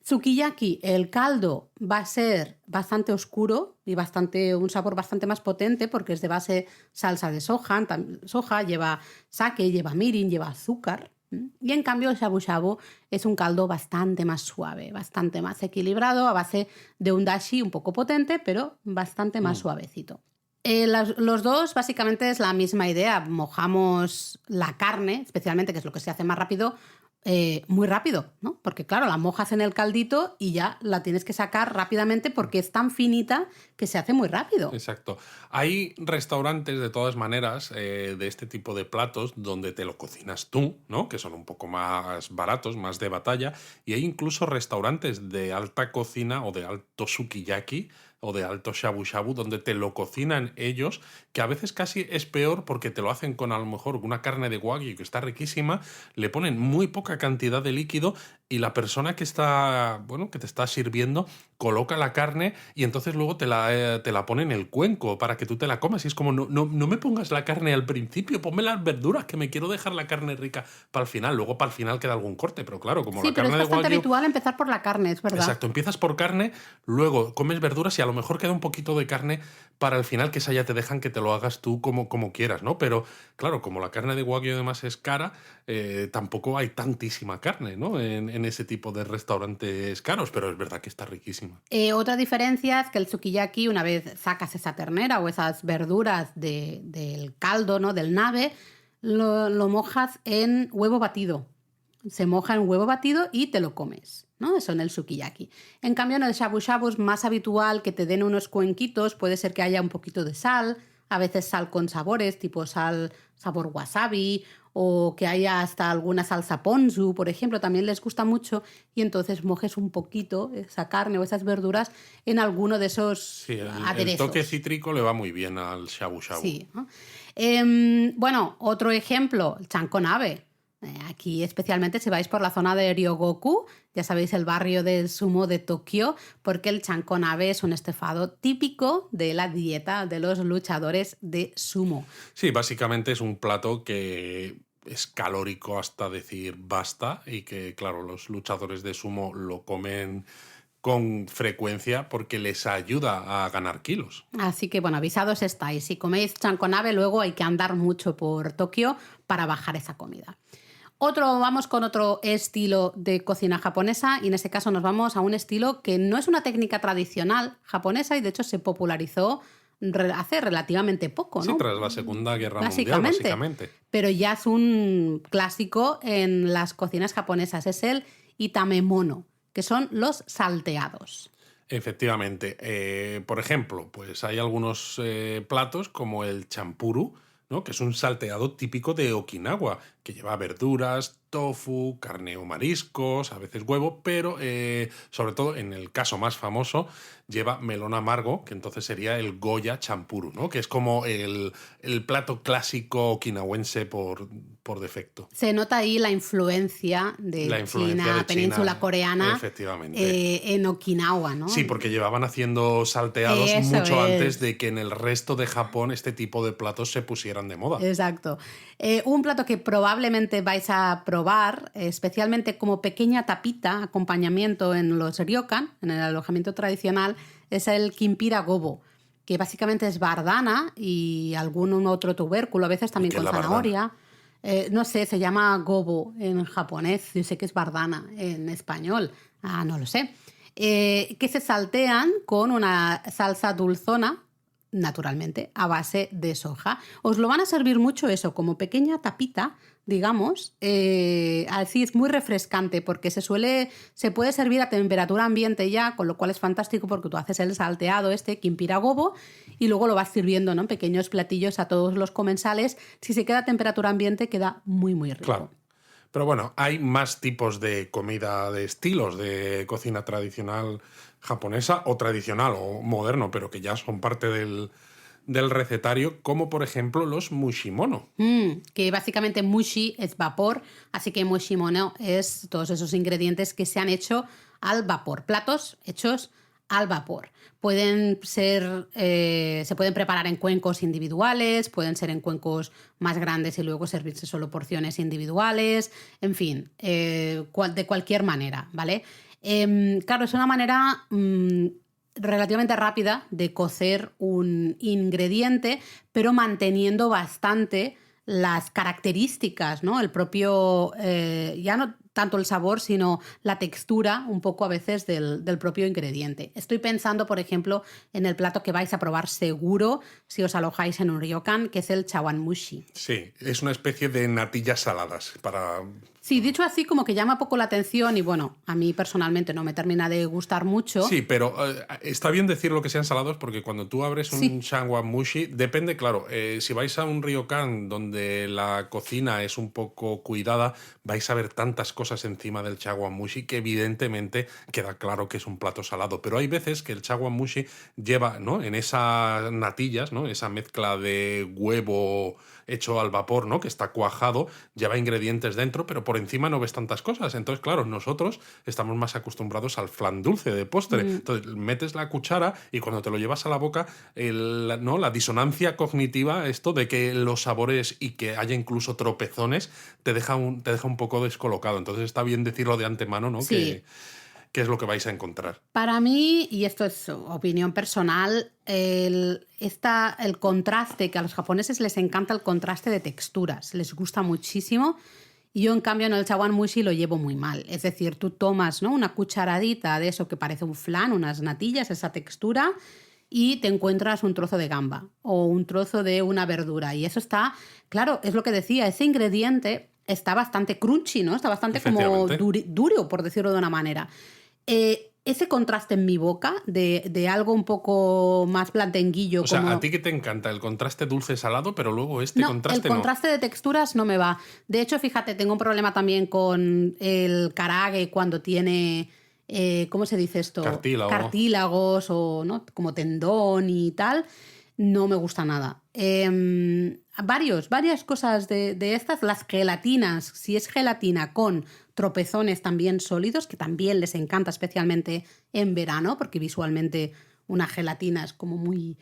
Sukiyaki, el caldo va a ser bastante oscuro y un sabor bastante más potente porque es de base salsa de soja, lleva sake, lleva mirin, lleva azúcar. Y en cambio el shabu shabu es un caldo bastante más suave, bastante más equilibrado, a base de un dashi un poco potente, pero bastante más suavecito. Los dos básicamente es la misma idea. Mojamos la carne, especialmente, que es lo que se hace más rápido, muy rápido, ¿no? Porque claro, la mojas en el caldito y ya la tienes que sacar rápidamente porque es tan finita que se hace muy rápido. Exacto. Hay restaurantes, de todas maneras, de este tipo de platos donde te lo cocinas tú, ¿no? Que son un poco más baratos, más de batalla. Y hay incluso restaurantes de alta cocina o de alto sukiyaki o de alto shabu shabu donde te lo cocinan ellos, que a veces casi es peor porque te lo hacen con a lo mejor una carne de wagyu que está riquísima, le ponen muy poca cantidad de líquido y la persona que está, bueno, que te está sirviendo coloca la carne y entonces luego te la pone en el cuenco para que tú te la comas. Y es como, no me pongas la carne al principio, ponme las verduras, que me quiero dejar la carne rica para el final. Luego para el final queda algún corte, pero claro, como Sí, la pero carne es de bastante wagyu... habitual empezar por la carne, es verdad. Exacto, empiezas por carne, luego comes verduras y a lo mejor queda un poquito de carne para el final, que esa ya te dejan que te lo hagas tú como quieras, ¿no? Pero claro, como la carne de wagyu además es cara, tampoco hay tantísima carne, ¿no? En ese tipo de restaurantes caros, pero es verdad que está riquísima. Otra diferencia es que el sukiyaki, una vez sacas esa ternera o esas verduras del caldo, ¿no? Del nabe, lo mojas en huevo batido. Se moja en huevo batido y te lo comes, ¿no? Eso en el sukiyaki. En cambio, en el shabu shabu es más habitual que te den unos cuenquitos, puede ser que haya un poquito de sal, a veces sal con sabores, tipo sal sabor wasabi, o que haya hasta alguna salsa ponzu, por ejemplo, también les gusta mucho, y entonces mojes un poquito esa carne o esas verduras en alguno de esos Sí, el aderezos. toque cítrico le va muy bien al shabu shabu. Sí, ¿no? Bueno, otro ejemplo, el chankonabe. Aquí especialmente si vais por la zona de Ryogoku, ya sabéis el barrio del sumo de Tokio, porque el chankonabe es un estofado típico de la dieta de los luchadores de sumo. Sí, básicamente es un plato que es calórico hasta decir basta y que, claro, los luchadores de sumo lo comen con frecuencia porque les ayuda a ganar kilos. Así que bueno, avisados estáis. Si coméis chankonabe, luego hay que andar mucho por Tokio para bajar esa comida. Vamos con otro estilo de cocina japonesa y en este caso nos vamos a un estilo que no es una técnica tradicional japonesa y de hecho se popularizó hace relativamente poco, ¿no? Sí, tras la Segunda Guerra Mundial, básicamente. Pero ya es un clásico en las cocinas japonesas, es el itamemono, que son los salteados. Efectivamente. Por ejemplo, pues hay algunos platos como el champuru, ¿no? Que es un salteado típico de Okinawa, que lleva verduras, tofu, carne o mariscos, a veces huevo, pero sobre todo en el caso más famoso lleva melón amargo, que entonces sería el Goya champuru, ¿no? Que es como el plato clásico okinawense por defecto. Se nota ahí la influencia de China, península coreana, efectivamente. en Okinawa, ¿no? Sí, porque llevaban haciendo salteados Eso mucho es. antes de que en el resto de Japón este tipo de platos se pusieran de moda. Exacto. Un plato que probablemente vais a probar, especialmente como pequeña tapita, acompañamiento en los ryokan, en el alojamiento tradicional, es el kimpira gobo, que básicamente es bardana y algún otro tubérculo, a veces también con zanahoria. No sé, se llama gobo en japonés, yo sé que es bardana en español, no lo sé. Que se saltean con una salsa dulzona, naturalmente, a base de soja. Os lo van a servir mucho eso, como pequeña tapita, digamos. Así es muy refrescante porque se puede servir a temperatura ambiente ya, con lo cual es fantástico porque tú haces el salteado kimpira gobo, y luego lo vas sirviendo, ¿no? En pequeños platillos a todos los comensales. Si se queda a temperatura ambiente, queda muy, muy rico. Claro. Pero bueno, hay más tipos de comida, de estilos de cocina tradicional japonesa o tradicional o moderno, pero que ya son parte del recetario, como por ejemplo los mushimono. Que básicamente mushi es vapor, así que mushimono es todos esos ingredientes que se han hecho al vapor, platos hechos al vapor. Pueden ser, se pueden preparar en cuencos individuales, pueden ser en cuencos más grandes y luego servirse solo porciones individuales, en fin, de cualquier manera, ¿vale? Claro, es una manera relativamente rápida de cocer un ingrediente, pero manteniendo bastante las características, ¿no? El propio, ya no tanto el sabor, sino la textura un poco a veces del propio ingrediente. Estoy pensando, por ejemplo, en el plato que vais a probar seguro si os alojáis en un ryokan, que es el chawanmushi. Sí, es una especie de natillas saladas para... Sí, dicho así como que llama poco la atención y bueno, a mí personalmente no me termina de gustar mucho. Sí, pero está bien decir lo que sean salados porque cuando tú abres un chawanmushi, depende, claro, si vais a un ryokan donde la cocina es un poco cuidada, vais a ver tantas cosas encima del chawanmushi que evidentemente queda claro que es un plato salado. Pero hay veces que el chawanmushi lleva, ¿no?, en esas natillas, ¿no?, esa mezcla de huevo hecho al vapor, ¿no?, que está cuajado, lleva ingredientes dentro, pero por encima no ves tantas cosas. Entonces, claro, nosotros estamos más acostumbrados al flan dulce de postre. Entonces, metes la cuchara y cuando te lo llevas a la boca, ¿no?, la disonancia cognitiva, esto de que los sabores y que haya incluso tropezones, te deja un poco descolocado. Entonces, está bien decirlo de antemano, ¿no?, Sí. que es lo que vais a encontrar. Para mí, y esto es opinión personal, el contraste, que a los japoneses les encanta el contraste de texturas, les gusta muchísimo. Y yo, en cambio, en el chawanmushi lo llevo muy mal. Es decir, tú tomas, ¿no?, una cucharadita de eso que parece un flan, unas natillas, esa textura, y te encuentras un trozo de gamba o un trozo de una verdura. Y eso está, claro, es lo que decía, ese ingrediente está bastante crunchy, ¿no? Está bastante como duro, por decirlo de una manera. Ese contraste en mi boca de algo un poco más blandenguillo. O sea, como... a ti que te encanta el contraste dulce-salado, pero luego contraste el contraste de texturas no me va. De hecho, fíjate, tengo un problema también con el karage cuando tiene, ¿cómo se dice esto? Cartílagos o, ¿no?, como tendón y tal. No me gusta nada. Varias cosas de estas. Las gelatinas, si es gelatina con tropezones también sólidos, que también les encanta, especialmente en verano, porque visualmente una gelatina es como muy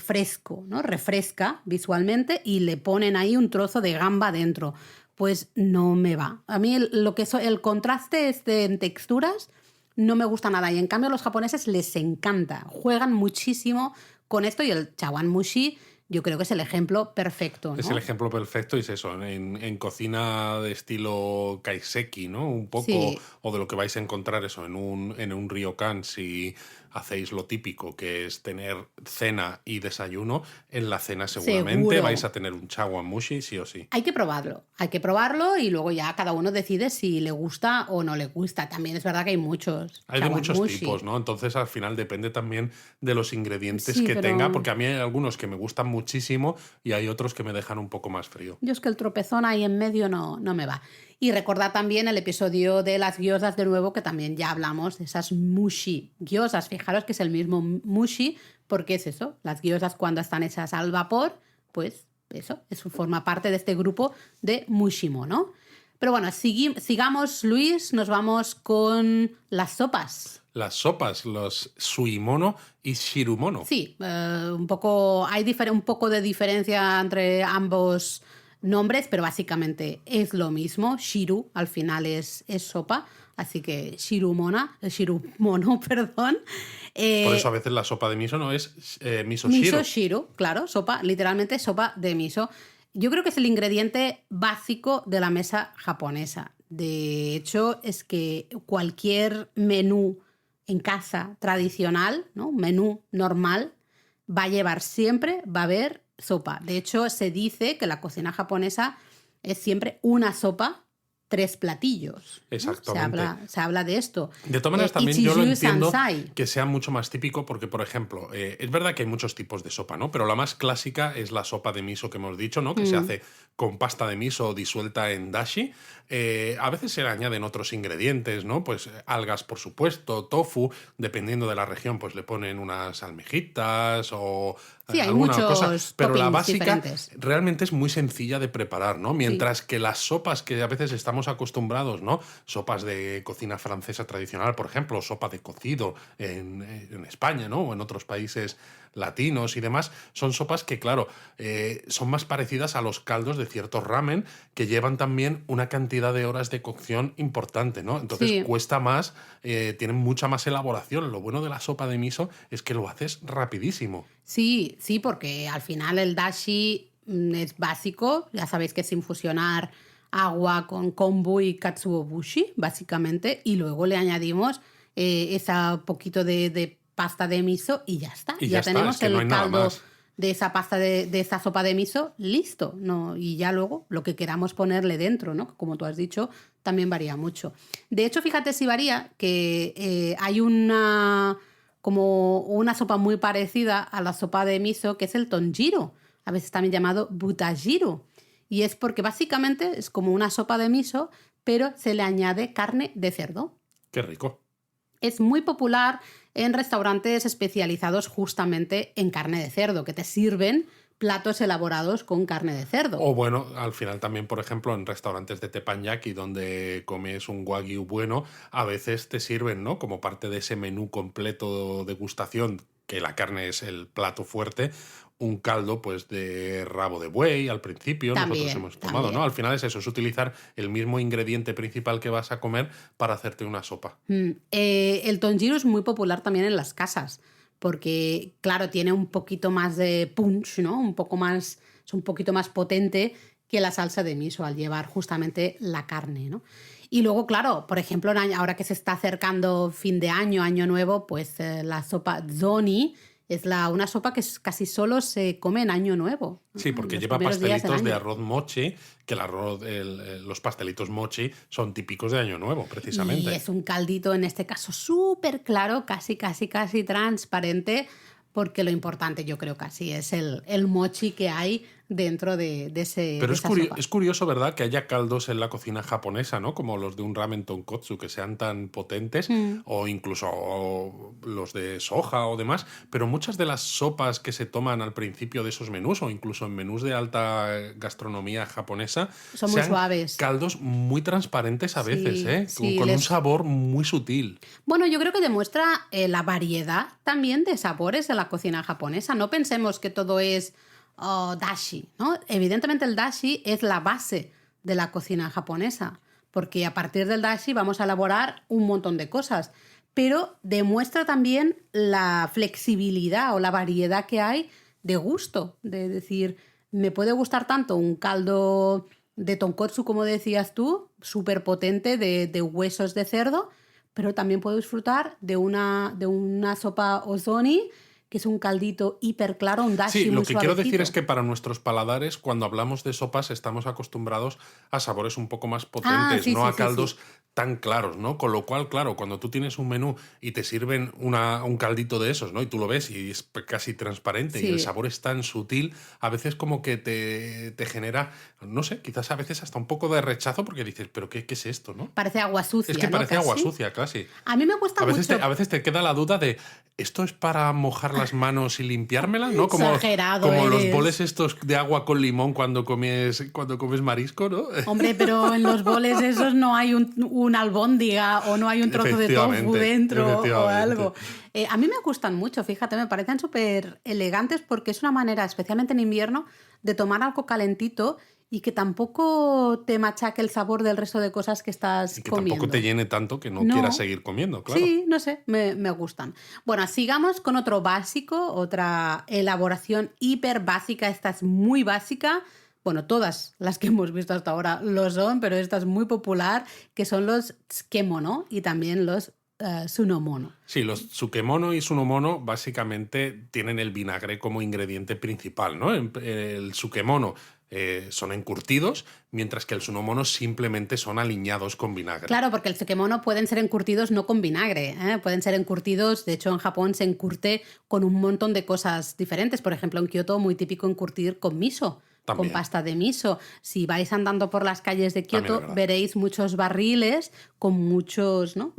fresco, ¿no? Refresca visualmente y le ponen ahí un trozo de gamba dentro. Pues no me va. A mí el contraste en texturas no me gusta nada y en cambio a los japoneses les encanta. Juegan muchísimo con esto y el chawanmushi yo creo que es el ejemplo perfecto, ¿no? Es el ejemplo perfecto y es eso, en cocina de estilo kaiseki, ¿no? Un poco, Sí. O de lo que vais a encontrar eso en un ryokan, si hacéis lo típico, que es tener cena y desayuno. En la cena seguramente vais a tener un chawanmushi sí o sí. Hay que probarlo y luego ya cada uno decide si le gusta o no le gusta. También es verdad que hay muchos. Hay de muchos tipos, ¿no? Entonces al final depende también de los ingredientes que pero... tenga, porque a mí hay algunos que me gustan muchísimo y hay otros que me dejan un poco más frío. Yo es que el tropezón ahí en medio no me va. Y recordad también el episodio de las gyozas de nuevo, que también ya hablamos de esas mushi gyozas. Fijaros que es el mismo mushi, porque es eso, las gyozas cuando están hechas al vapor, pues eso forma parte de este grupo de mushimono. Pero bueno, sigamos, Luis, nos vamos con las sopas. Las sopas, los suimono y shirumono. Sí, hay un poco de diferencia entre ambos nombres, pero básicamente es lo mismo. Shiru al final es sopa, así que shirumono, perdón. Por eso a veces la sopa de miso no es miso shiru. Miso shiru, claro, literalmente sopa de miso. Yo creo que es el ingrediente básico de la mesa japonesa. De hecho, es que cualquier menú en casa tradicional, ¿no?, un menú normal, va a haber sopa. De hecho, se dice que la cocina japonesa es siempre una sopa 3 platillos, ¿no? Exactamente. Se habla de esto. De todas maneras, también yo lo entiendo Sansai. que sea mucho más típico porque, por ejemplo, es verdad que hay muchos tipos de sopa, ¿no? Pero la más clásica es la sopa de miso que hemos dicho, ¿no? Que se hace con pasta de miso disuelta en dashi. A veces se le añaden otros ingredientes, ¿no? Pues algas, por supuesto, tofu, dependiendo de la región, pues le ponen unas almejitas o Sí, hay alguna muchos cosa. Pero la toppings básica diferentes. realmente es muy sencilla de preparar, ¿no? Mientras que las sopas que a veces estamos acostumbrados, ¿no? Sopas de cocina francesa tradicional, por ejemplo, sopa de cocido en España, ¿no? O en otros países latinos y demás, son sopas que, claro, son más parecidas a los caldos de ciertos ramen que llevan también una cantidad de horas de cocción importante, ¿no? Entonces Sí. cuesta más, tienen mucha más elaboración. Lo bueno de la sopa de miso es que lo haces rapidísimo. Sí, sí, porque al final el dashi es básico. Ya sabéis que es infusionar agua con kombu y katsuobushi, básicamente, y luego le añadimos ese poquito de pasta de miso y ya está. Y ya está, tenemos es que no hay el nada caldo más. de esa pasta de esa sopa de miso listo, ¿no? Y ya luego lo que queramos ponerle dentro, ¿no? Como tú has dicho, también varía mucho. De hecho, fíjate si varía que hay como una sopa muy parecida a la sopa de miso, que es el tonjiro, a veces también llamado butajiro. Y es porque básicamente es como una sopa de miso, pero se le añade carne de cerdo. Qué rico. Es muy popular en restaurantes especializados justamente en carne de cerdo, que te sirven platos elaborados con carne de cerdo. O bueno, al final también, por ejemplo, en restaurantes de teppanyaki donde comes un wagyu bueno, a veces te sirven, ¿no? Como parte de ese menú completo de degustación, que la carne es el plato fuerte, un caldo pues de rabo de buey al principio, nosotros También, hemos tomado, también. ¿no? Al final es eso, es utilizar el mismo ingrediente principal que vas a comer para hacerte una sopa. El tonjiro es muy popular también en las casas, porque, claro, tiene un poquito más de punch, ¿no? Es un poquito más potente que la salsa de miso al llevar justamente la carne, ¿no? Y luego, claro, por ejemplo, ahora que se está acercando fin de año, año nuevo, pues la sopa zoni es una sopa que casi solo se come en año nuevo. Sí, porque Los lleva primeros días del pastelitos de año. arroz mochi, que los pastelitos mochi son típicos de Año Nuevo, precisamente. Y es un caldito, en este caso, súper claro, casi transparente, porque lo importante yo creo casi es el mochi que hay dentro de Pero esa sopa. es curioso, ¿verdad?, que haya caldos en la cocina japonesa, ¿no? Como los de un ramen tonkotsu, que sean tan potentes, o incluso los de soja o demás, pero muchas de las sopas que se toman al principio de esos menús, o incluso en menús de alta gastronomía japonesa, Son muy sean suaves. caldos muy transparentes a veces, Sí, ¿eh? sí, Con un sabor muy sutil. Bueno, yo creo que demuestra la variedad también de sabores de la cocina japonesa. No pensemos que todo es dashi, ¿no? Evidentemente el dashi es la base de la cocina japonesa, porque a partir del dashi vamos a elaborar un montón de cosas, pero demuestra también la flexibilidad o la variedad que hay de gusto, de decir, me puede gustar tanto un caldo de tonkotsu, como decías tú, súper potente de huesos de cerdo, pero también puedo disfrutar de una sopa ozoni, que es un caldito hiper claro, un dashi Sí, lo muy que quiero decir suavecito. es que para nuestros paladares, cuando hablamos de sopas, estamos acostumbrados a sabores un poco más potentes, Sí, no sí, a sí, caldos sí. tan claros, ¿no? Con lo cual, claro, cuando tú tienes un menú y te sirven un caldito de esos, ¿no? Y tú lo ves y es casi transparente y el Sí. sabor es tan sutil, a veces como que te genera, no sé, quizás a veces hasta un poco de rechazo porque dices, ¿pero qué es esto, no? Parece agua sucia, Es que ¿no? parece agua Casi. sucia, casi. A mí me cuesta mucho. A veces te queda la duda de, ¿esto es para mojar las manos y limpiármelas? ¿No? Exagerado Como los eres. boles estos de agua con limón cuando comes marisco, ¿no? Hombre, pero en los boles esos no hay un albóndiga o no hay un trozo de tofu Efectivamente, dentro o efectivamente. algo. A mí me gustan mucho, fíjate, me parecen súper elegantes porque es una manera, especialmente en invierno, de tomar algo calentito y que tampoco te machaque el sabor del resto de cosas que estás Y que comiendo. tampoco te llene tanto que no No. quieras seguir comiendo, claro. Sí, no sé, me gustan. Bueno, sigamos con otro básico, otra elaboración hiper básica. Esta es muy básica. Bueno, todas las que hemos visto hasta ahora lo son, pero esta es muy popular, que son los tsukemono y también los sunomono. Sí, los tsukemono y sunomono básicamente tienen el vinagre como ingrediente principal, ¿no? El tsukemono son encurtidos, mientras que el sunomono simplemente son aliñados con vinagre. Claro, porque el tsukemono pueden ser encurtidos no con vinagre, ¿eh? Pueden ser encurtidos, de hecho en Japón se encurte con un montón de cosas diferentes. Por ejemplo, en Kioto muy típico encurtir con miso. También. Con pasta de miso. Si vais andando por las calles de Kioto, También es veréis muchos barriles con muchos, ¿no?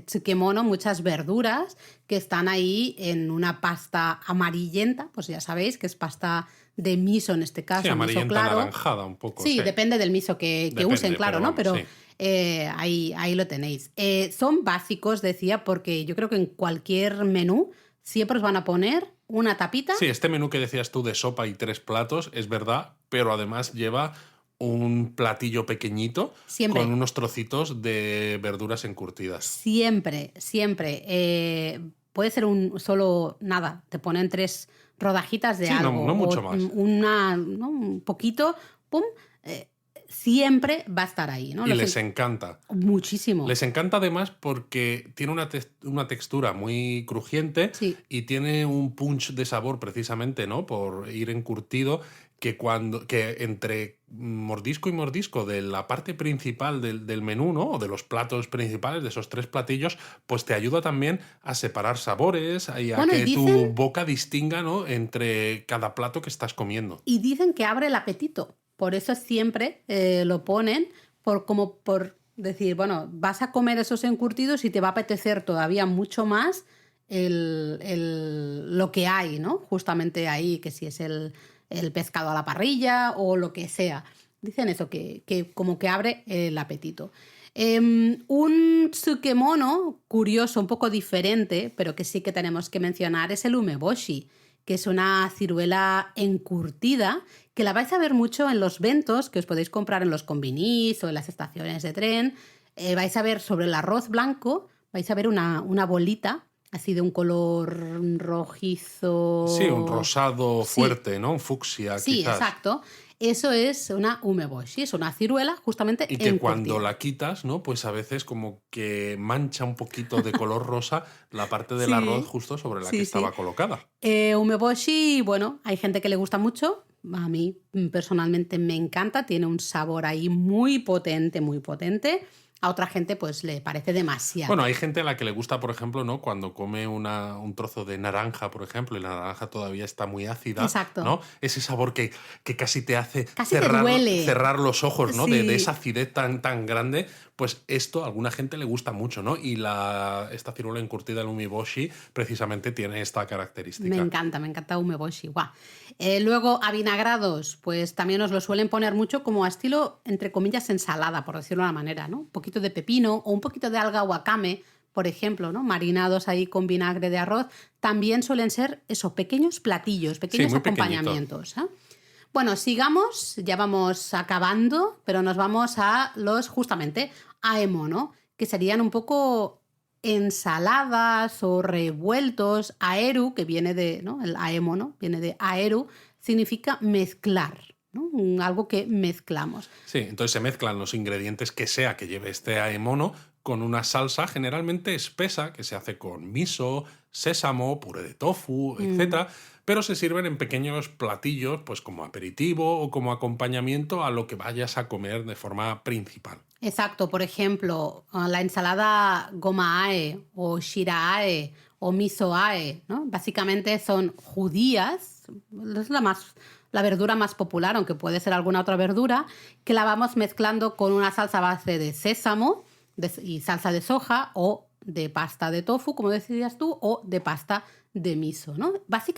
Tsukemono, muchas verduras que están ahí en una pasta amarillenta, pues ya sabéis que es pasta de miso en este caso, Sí, miso amarillenta, claro. anaranjada un poco. Sí, depende del miso que Depende, usen, claro, pero ¿no? vamos, Pero sí. ahí lo tenéis. Son básicos, decía, porque yo creo que en cualquier menú siempre os van a poner una tapita. Sí, este menú que decías tú de sopa y 3 platos es verdad, pero además lleva un platillo pequeñito Siempre. con unos trocitos de verduras encurtidas. Siempre, siempre. Puede ser solo, nada, te ponen 3 rodajitas de Sí, algo. no mucho o más. Un poquito, pum. Siempre va a estar ahí, ¿no? Y les encanta. Muchísimo. Les encanta además porque tiene una textura muy crujiente Sí. y tiene un punch de sabor precisamente, ¿no? Por ir encurtido, que entre mordisco y mordisco de la parte principal del menú, ¿no? O de los platos principales, de esos 3 platillos, pues te ayuda también a separar sabores y a Bueno, que y tu dicen- boca distinga, ¿no? Entre cada plato que estás comiendo. Y dicen que abre el apetito. Por eso siempre lo ponen como por decir, bueno, vas a comer esos encurtidos y te va a apetecer todavía mucho más lo que hay, ¿no? Justamente ahí, que si es el pescado a la parrilla o lo que sea. Dicen eso, que como que abre el apetito. Un tsukemono curioso, un poco diferente, pero que sí que tenemos que mencionar, es el umeboshi, que es una ciruela encurtida, que la vais a ver mucho en los bentos que os podéis comprar en los combinís o en las estaciones de tren. Vais a ver sobre el arroz blanco, vais a ver una bolita, así de un color rojizo. Sí, un rosado Sí. fuerte, ¿no? Un fucsia, Sí, quizás. exacto. Eso es una umeboshi, es una ciruela justamente Y que encurtida. cuando la quitas, ¿no? Pues a veces como que mancha un poquito de color rosa la parte del Sí. arroz justo sobre la Sí, que sí. estaba colocada. Umeboshi, bueno, hay gente que le gusta mucho. A mí personalmente me encanta, tiene un sabor ahí muy potente, muy potente. A otra gente pues le parece demasiado. Bueno, hay gente a la que le gusta, por ejemplo, ¿no? Cuando come un trozo de naranja, por ejemplo, y la naranja todavía está muy ácida, Exacto. ¿no? Ese sabor que casi te hace Casi te duele. cerrar los ojos, ¿no? Sí. De esa acidez tan grande, pues esto a alguna gente le gusta mucho, ¿no? Y esta ciruela encurtida, el umeboshi, precisamente tiene esta característica. Me encanta umeboshi. Guau. Luego, avinagrados, pues también os lo suelen poner mucho como a estilo, entre comillas, ensalada, por decirlo de una manera, ¿no? Un poquito de pepino o un poquito de alga wakame, por ejemplo, ¿no? Marinados ahí con vinagre de arroz. También suelen ser esos pequeños platillos, pequeños muy acompañamientos. Bueno, sigamos, ya vamos acabando, pero nos vamos a justamente, aemono, que serían un poco ensaladas o revueltos. Aeru, que viene de, ¿no? El aemono, viene de aeru, significa mezclar, ¿no? Algo que mezclamos. Sí, entonces se mezclan los ingredientes que sea que lleve este aemono con una salsa generalmente espesa que se hace con miso, sésamo, puré de tofu, etc. Pero se sirven en pequeños platillos, pues como aperitivo o como acompañamiento a lo que vayas a comer de forma principal. Exacto, por ejemplo, la ensalada gomaae o shiraae o misoae, ¿no? Básicamente son judías, es la verdura más popular, aunque puede ser alguna otra verdura, que la vamos mezclando con una salsa a base de sésamo y salsa de soja o de pasta de tofu, como decías tú, o de pasta de miso, ¿no?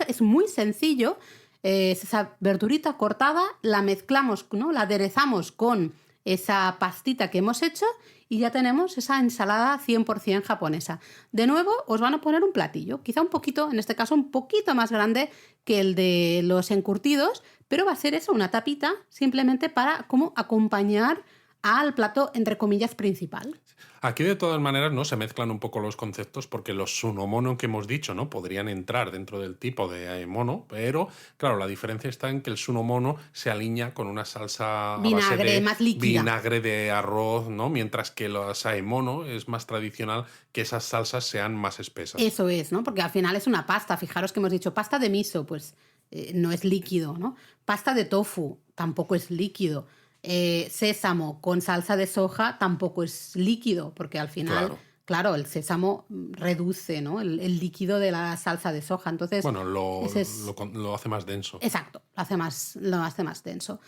Es muy sencillo, es esa verdurita cortada, la mezclamos, ¿no? La aderezamos con esa pastita que hemos hecho y ya tenemos esa ensalada 100% japonesa. De nuevo, os van a poner un platillo, quizá un poquito, en este caso un poquito más grande que el de los encurtidos, pero va a ser eso, una tapita, simplemente para como acompañar al plato, entre comillas, principal. Aquí de todas maneras no se mezclan un poco los conceptos porque los sunomono que hemos dicho no podrían entrar dentro del tipo de aemono, pero claro, la diferencia está en que el sunomono se alinea con una salsa Vinagre, a base de más líquida. vinagre de arroz, ¿no? Mientras que los aemono es más tradicional que esas salsas sean más espesas. Eso es, ¿no? Porque al final es una pasta. Fijaros que hemos dicho pasta de miso, pues no es líquido, ¿no? Pasta de tofu tampoco es líquido. Sésamo con salsa de soja tampoco es líquido, porque al final, claro, el sésamo reduce, ¿no? el líquido de la salsa de soja. Entonces, bueno, lo hace más denso. Exacto, lo hace más denso.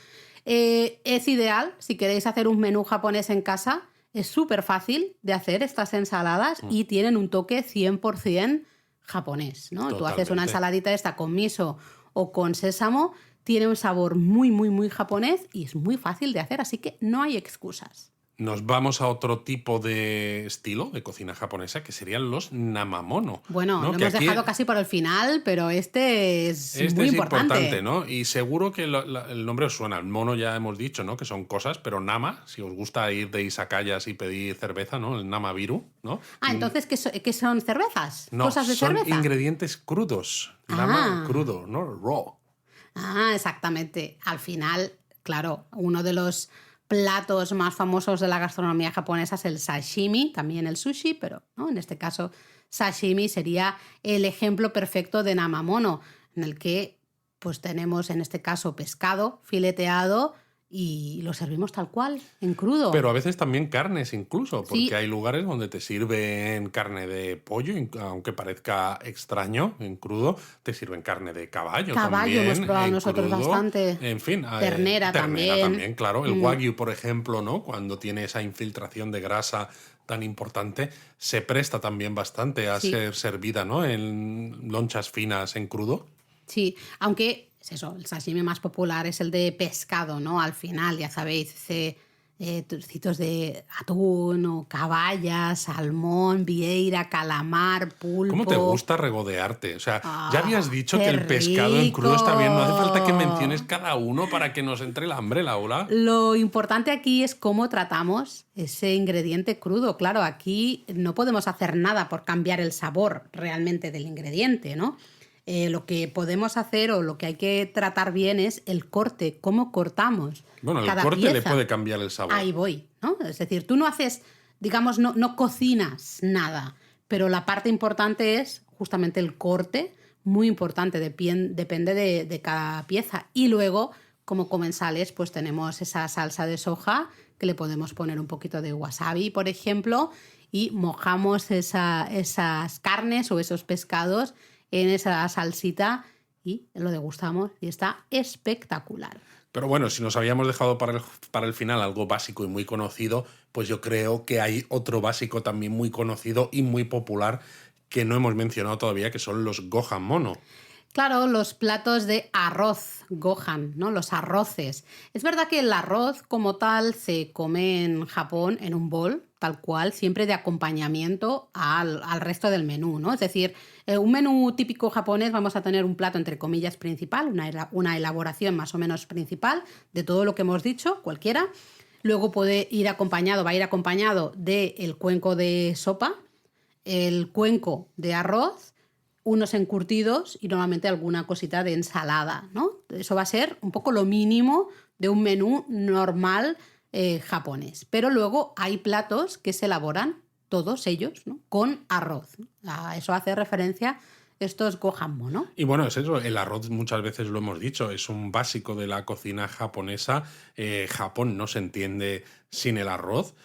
Es ideal, si queréis hacer un menú japonés en casa, es súper fácil de hacer estas ensaladas y tienen un toque 100% japonés, ¿no? Totalmente. Tú haces una ensaladita esta con miso o con sésamo, tiene un sabor muy, muy, muy japonés y es muy fácil de hacer, así que no hay excusas. Nos vamos a otro tipo de estilo de cocina japonesa, que serían los namamono. Bueno, ¿no? Lo que hemos dejado casi para el final, pero este es muy importante. ¿no? Y seguro que el nombre os suena. El mono ya hemos dicho, ¿no? Que son cosas, pero nama, si os gusta ir de izakayas y pedir cerveza, ¿no? El namabiru, ¿no? Entonces, ¿qué son cervezas? No, ¿Cosas de son cerveza? Ingredientes crudos. Nama crudo, ¿no? Raw. Exactamente. Al final, claro, uno de los platos más famosos de la gastronomía japonesa es el sashimi, también el sushi, pero ¿no? En este caso sashimi sería el ejemplo perfecto de namamono, en el que pues tenemos en este caso pescado fileteado y lo servimos tal cual, en crudo. Pero a veces también carnes incluso, porque Sí. hay lugares donde te sirven carne de pollo, aunque parezca extraño, en crudo, te sirven carne de caballo también. Hemos probado nosotros crudo. Bastante. En fin. Ternera también. Claro. El wagyu, por ejemplo, ¿no? Cuando tiene esa infiltración de grasa tan importante, se presta también bastante a ser servida, ¿no? En lonchas finas en crudo. Sí, aunque es eso, el sashimi más popular es el de pescado, ¿no? Al final, ya sabéis, trocitos de atún o caballa, salmón, vieira, calamar, pulpo. ¿Cómo te gusta regodearte? O sea, ya habías dicho qué que el pescado en crudo está bien. No hace falta que rico. menciones cada uno para que nos entre el hambre, Laura. Lo importante aquí es cómo tratamos ese ingrediente crudo. Claro, aquí no podemos hacer nada por cambiar el sabor realmente del ingrediente, ¿no? Lo que podemos hacer o lo que hay que tratar bien es el corte, cómo cortamos. Bueno, el cada corte pieza. le puede cambiar el sabor. Ahí voy, ¿no? Es decir, tú no haces, digamos, no cocinas nada, pero la parte importante es justamente el corte, muy importante, depende de cada pieza. Y luego, como comensales, pues tenemos esa salsa de soja que le podemos poner un poquito de wasabi, por ejemplo, y mojamos esas carnes o esos pescados en esa salsita y lo degustamos y está espectacular. Pero bueno, si nos habíamos dejado para el final algo básico y muy conocido, pues yo creo que hay otro básico también muy conocido y muy popular que no hemos mencionado todavía, que son los gohan mono. Claro, los platos de arroz, gohan, ¿no? Los arroces. Es verdad que el arroz como tal se come en Japón en un bol, tal cual, siempre de acompañamiento al resto del menú, ¿no? Es decir, un menú típico japonés vamos a tener un plato entre comillas principal, una elaboración más o menos principal de todo lo que hemos dicho, cualquiera. Luego va a ir acompañado del cuenco de sopa, el cuenco de arroz, unos encurtidos y normalmente alguna cosita de ensalada, ¿no? Eso va a ser un poco lo mínimo de un menú normal japonés. Pero luego hay platos que se elaboran, todos ellos, ¿no? Con arroz. A eso hace referencia estos gohan mono. Y bueno, es eso, el arroz muchas veces lo hemos dicho, es un básico de la cocina japonesa. Japón no se entiende sin el arroz.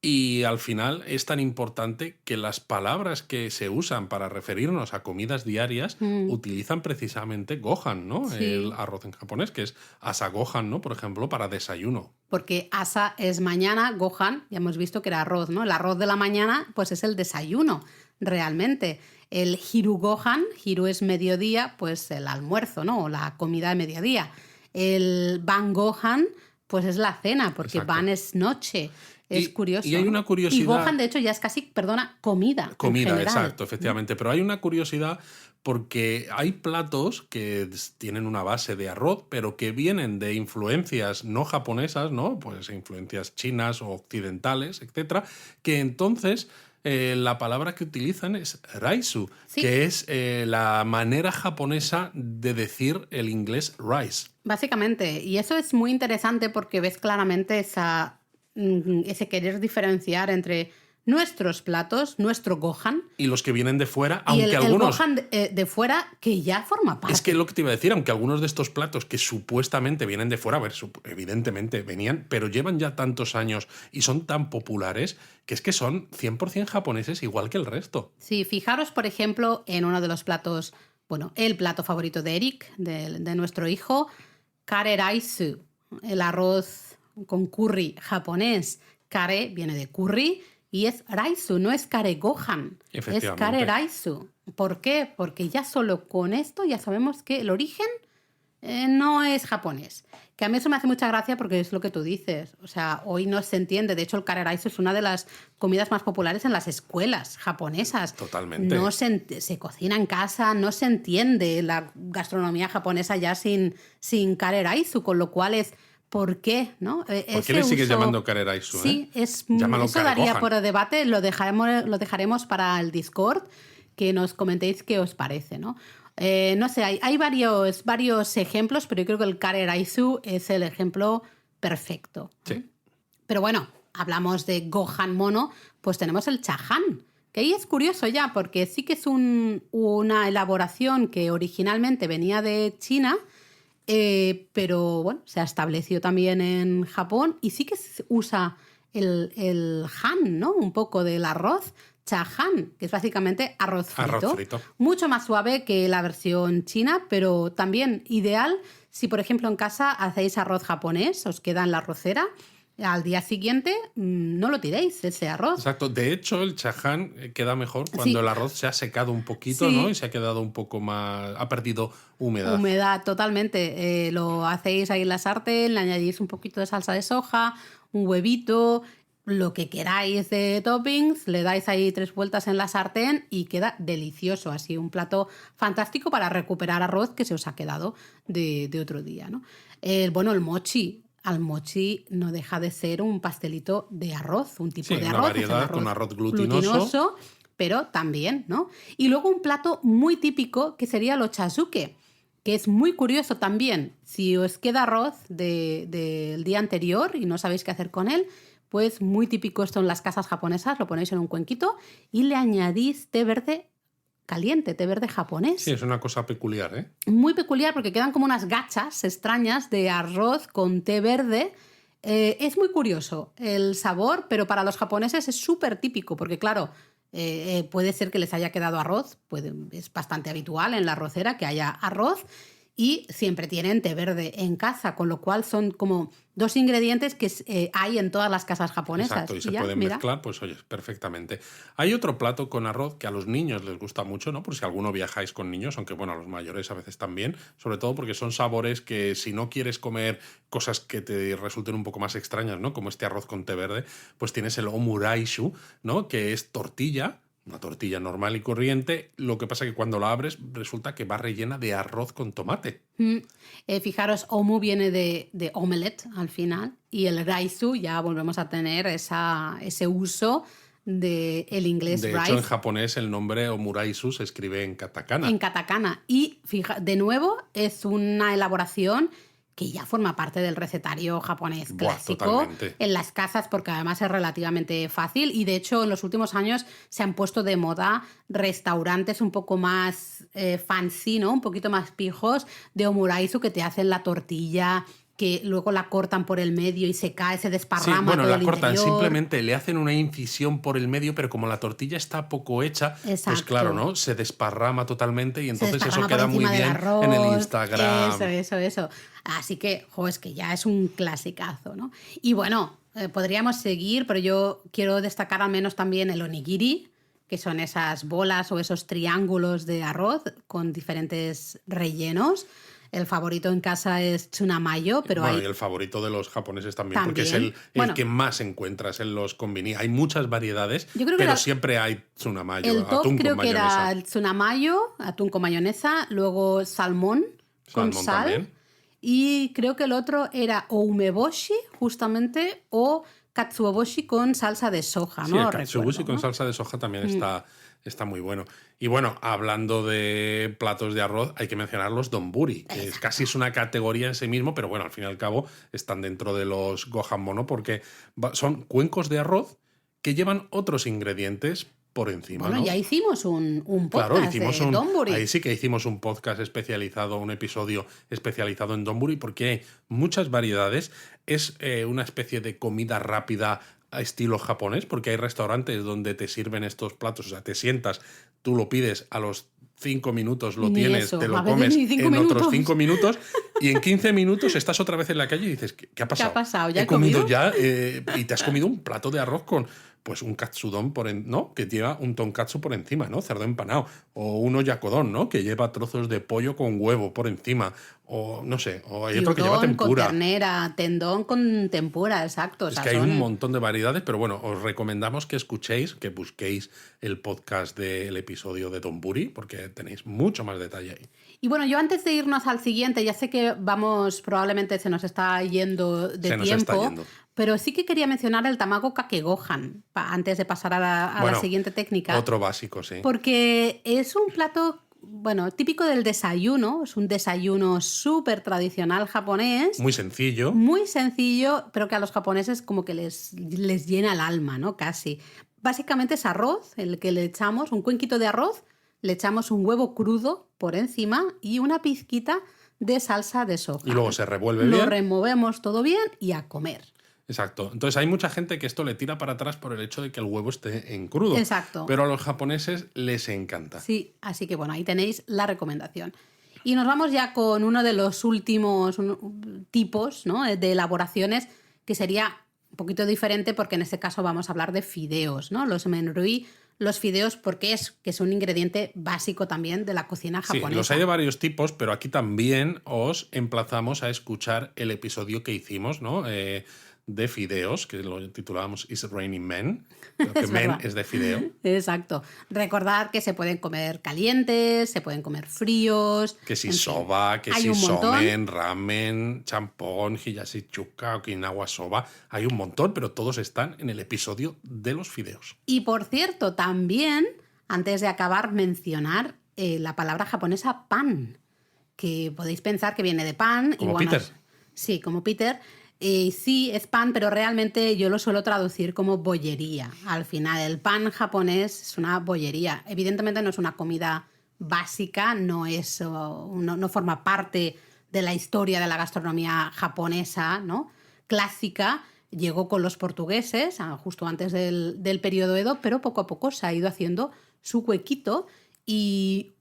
Y al final es tan importante que las palabras que se usan para referirnos a comidas diarias utilizan precisamente gohan, ¿no? Sí. El arroz en japonés, que es asagohan, ¿no? Por ejemplo, para desayuno. Porque asa es mañana, gohan, ya hemos visto que era arroz, ¿no? El arroz de la mañana, pues es el desayuno, realmente. El hiru gohan, hiru es mediodía, pues el almuerzo, ¿no? O la comida de mediodía. El ban gohan, pues es la cena, porque Exacto. ban es noche. Es curioso. Y hay una curiosidad. Y gohan, de hecho, ya es casi, comida. Comida, exacto, efectivamente. Pero hay una curiosidad porque hay platos que tienen una base de arroz, pero que vienen de influencias no japonesas, ¿no? Pues influencias chinas o occidentales, etcétera, que entonces la palabra que utilizan es raisu, Sí. que es la manera japonesa de decir el inglés rice. Básicamente. Y eso es muy interesante porque ves claramente ese querer diferenciar entre nuestros platos, nuestro Gohan. Y los que vienen de fuera, Y aunque el algunos... Gohan de fuera que ya forma parte. Es que lo que te iba a decir, aunque algunos de estos platos que supuestamente vienen de fuera, a ver, evidentemente venían, pero llevan ya tantos años y son tan populares que son 100% japoneses igual que el resto. Sí, fijaros, por ejemplo, en uno de los platos, bueno, el plato favorito de Eric, de nuestro hijo, kare raisu, el arroz con curry japonés. Kare viene de curry y es raisu, no es kare gohan, es kare raisu. ¿Por qué? Porque ya solo con esto ya sabemos que el origen no es japonés. Que a mí eso me hace mucha gracia porque es lo que tú dices. O sea, hoy no se entiende. De hecho, el kare raisu es una de las comidas más populares en las escuelas japonesas. Totalmente. No se cocina en casa, no se entiende la gastronomía japonesa ya sin kare raisu, con lo cual es... ¿Por qué? ¿No? ¿Por qué le sigues llamando kare raisu? Sí, eso kare daría gohan. por debate. Lo dejaremos para el Discord, que nos comentéis qué os parece, ¿no? No sé, hay varios ejemplos, pero yo creo que el kare raisu es el ejemplo perfecto. Sí. Pero bueno, hablamos de Gohan mono, pues tenemos el chahan, que ahí es curioso ya, porque sí que es una elaboración que originalmente venía de China, pero bueno, se ha establecido también en Japón y sí que se usa el han, ¿no? Un poco del arroz. Chahan, que es básicamente arroz frito. Mucho más suave que la versión china, pero también ideal si, por ejemplo, en casa hacéis arroz japonés, os queda en la arrocera, al día siguiente no lo tiréis, ese arroz. Exacto. De hecho, el chahan queda mejor cuando el arroz se ha secado un poquito, sí, ¿no? Y se ha quedado un poco más... ha perdido humedad. Humedad, totalmente. Lo hacéis ahí en la sartén, le añadís un poquito de salsa de soja, un huevito... lo que queráis de toppings, le dais ahí 3 vueltas en la sartén y queda delicioso. Así un plato fantástico para recuperar arroz que se os ha quedado de otro día, ¿no? El mochi. Al mochi no deja de ser un pastelito de arroz, un tipo de arroz. Una variedad con arroz glutinoso, pero también, ¿no? Y luego un plato muy típico que sería el ochazuke, que es muy curioso también. Si os queda arroz del día anterior y no sabéis qué hacer con él, pues muy típico esto en las casas japonesas, lo ponéis en un cuenquito y le añadís té verde caliente, té verde japonés. Sí, es una cosa peculiar, ¿eh? Muy peculiar porque quedan como unas gachas extrañas de arroz con té verde. Es muy curioso el sabor, pero para los japoneses es súper típico porque, claro, puede ser que les haya quedado arroz, es bastante habitual en la arrocera que haya arroz, y siempre tienen té verde en casa, con lo cual son como 2 ingredientes que hay en todas las casas japonesas. Exacto, y se pueden mezclar, pues oye, perfectamente. Hay otro plato con arroz que a los niños les gusta mucho, ¿no? Por si alguno viajáis con niños, aunque bueno, a los mayores a veces también, sobre todo porque son sabores que si no quieres comer cosas que te resulten un poco más extrañas, ¿no? Como este arroz con té verde, pues tienes el omuraishu, ¿no? Que es tortilla, una tortilla normal y corriente, lo que pasa que cuando la abres resulta que va rellena de arroz con tomate. Fijaros, omu viene de omelette al final y el raisu ya volvemos a tener ese uso del inglés rice. De hecho, en japonés el nombre omuraisu se escribe en katakana. En katakana. Y de nuevo es una elaboración que ya forma parte del recetario japonés clásico en las casas, porque además es relativamente fácil y de hecho en los últimos años se han puesto de moda restaurantes un poco más fancy, ¿no? Un poquito más pijos de omuraisu que te hacen la tortilla, que luego la cortan por el medio y se cae, se desparrama. Sí, bueno, todo la cortan, interior. simplemente le hacen una incisión por el medio, pero como la tortilla está poco hecha, Exacto. Pues claro, ¿no? Se desparrama totalmente y entonces eso por queda muy encima del bien arroz, en el Instagram. Eso. Así que, es que ya es un clasicazo, ¿no? Y bueno, podríamos seguir, pero yo quiero destacar al menos también el onigiri, que son esas bolas o esos triángulos de arroz con diferentes rellenos. El favorito en casa es tsunamayo, pero y el favorito de los japoneses también. Porque es el que más encuentras en los konbini. Hay muchas variedades, pero siempre hay tsunamayo, el top atún creo con que mayonesa. era el tsunamayo, atún con mayonesa, luego salmón con sal. También. Y creo que el otro era o umeboshi, justamente, o katsuoboshi con salsa de soja, Sí, ¿no? el katsuobushi con salsa de soja también está muy bueno. Y bueno, hablando de platos de arroz, hay que mencionar los donburi, que casi es una categoría en sí mismo, pero bueno, al fin y al cabo están dentro de los Gohan mono porque son cuencos de arroz que llevan otros ingredientes por encima. Bueno, ¿no? ya hicimos un podcast Claro, hicimos de donburi. ahí sí que hicimos un podcast especializado, un episodio especializado en donburi, porque hay muchas variedades. Es una especie de comida rápida a estilo japonés, porque hay restaurantes donde te sirven estos platos, o sea, te sientas, tú lo pides a los 5 minutos, lo Ni tienes, eso, te a lo veces comes ni 5 en otros minutos. 5 minutos y en 15 minutos estás otra vez en la calle y dices, ¿qué ha pasado? ¿Qué ha pasado? ¿Ya he he comido comido? ya y te has comido un plato de arroz con pues un katsudon ¿no? Que lleva un tonkatsu por encima, ¿no? Cerdo empanado. O un oyakodon, ¿no? Que lleva trozos de pollo con huevo por encima. O no sé, o hay otro que lleva Udon con tempura. ternera, tendón con tempura, exacto. O Es sea, que hay son- un montón de variedades, pero bueno, os recomendamos que escuchéis, que busquéis el podcast del episodio de donburi, porque tenéis mucho más detalle ahí. Y bueno, yo antes de irnos al siguiente, ya sé que vamos, probablemente se nos está yendo de Se nos tiempo, está yendo. pero sí que quería mencionar el tamago kakegohan, antes de pasar a la Bueno, siguiente técnica. Otro básico, sí. Porque es un plato, bueno, típico del desayuno, es un desayuno súper tradicional japonés, Muy sencillo. muy sencillo, pero que a los japoneses como que les llena el alma, ¿no? Casi. Básicamente es arroz, el que le echamos, un cuenquito de arroz, le echamos un huevo crudo por encima y una pizquita de salsa de soja. Y luego se revuelve Lo bien. removemos todo bien y a comer. Exacto. Entonces hay mucha gente que esto le tira para atrás por el hecho de que el huevo esté en crudo. Exacto. Pero a los japoneses les encanta. Sí, así que bueno, ahí tenéis la recomendación. Y nos vamos ya con uno de los últimos tipos, ¿no?, de elaboraciones, que sería un poquito diferente porque en este caso vamos a hablar de fideos, ¿no? Los menrui, los fideos, porque es un ingrediente básico también de la cocina Sí, japonesa. los hay de varios tipos, pero aquí también os emplazamos a escuchar el episodio que hicimos, ¿no? De fideos, que lo titulábamos Is Raining Men, pero que Es men verdad. es de fideo. Exacto. Recordar que se pueden comer calientes, se pueden comer fríos. Que si en fin. soba, que Hay si un montón. somen, ramen, champón, hiyashi chuka, okinawa soba. Hay un montón, pero todos están en el episodio de los fideos. Y por cierto, también, antes de acabar, mencionar la palabra japonesa pan, que podéis pensar que viene de pan. Como y bueno, Peter. Sí, como Peter. Sí, es pan, pero realmente yo lo suelo traducir como bollería. Al final, el pan japonés es una bollería. Evidentemente no es una comida básica, no forma parte de la historia de la gastronomía japonesa, ¿no?, clásica. Llegó con los portugueses justo antes del periodo Edo, pero poco a poco se ha ido haciendo su huequito. Y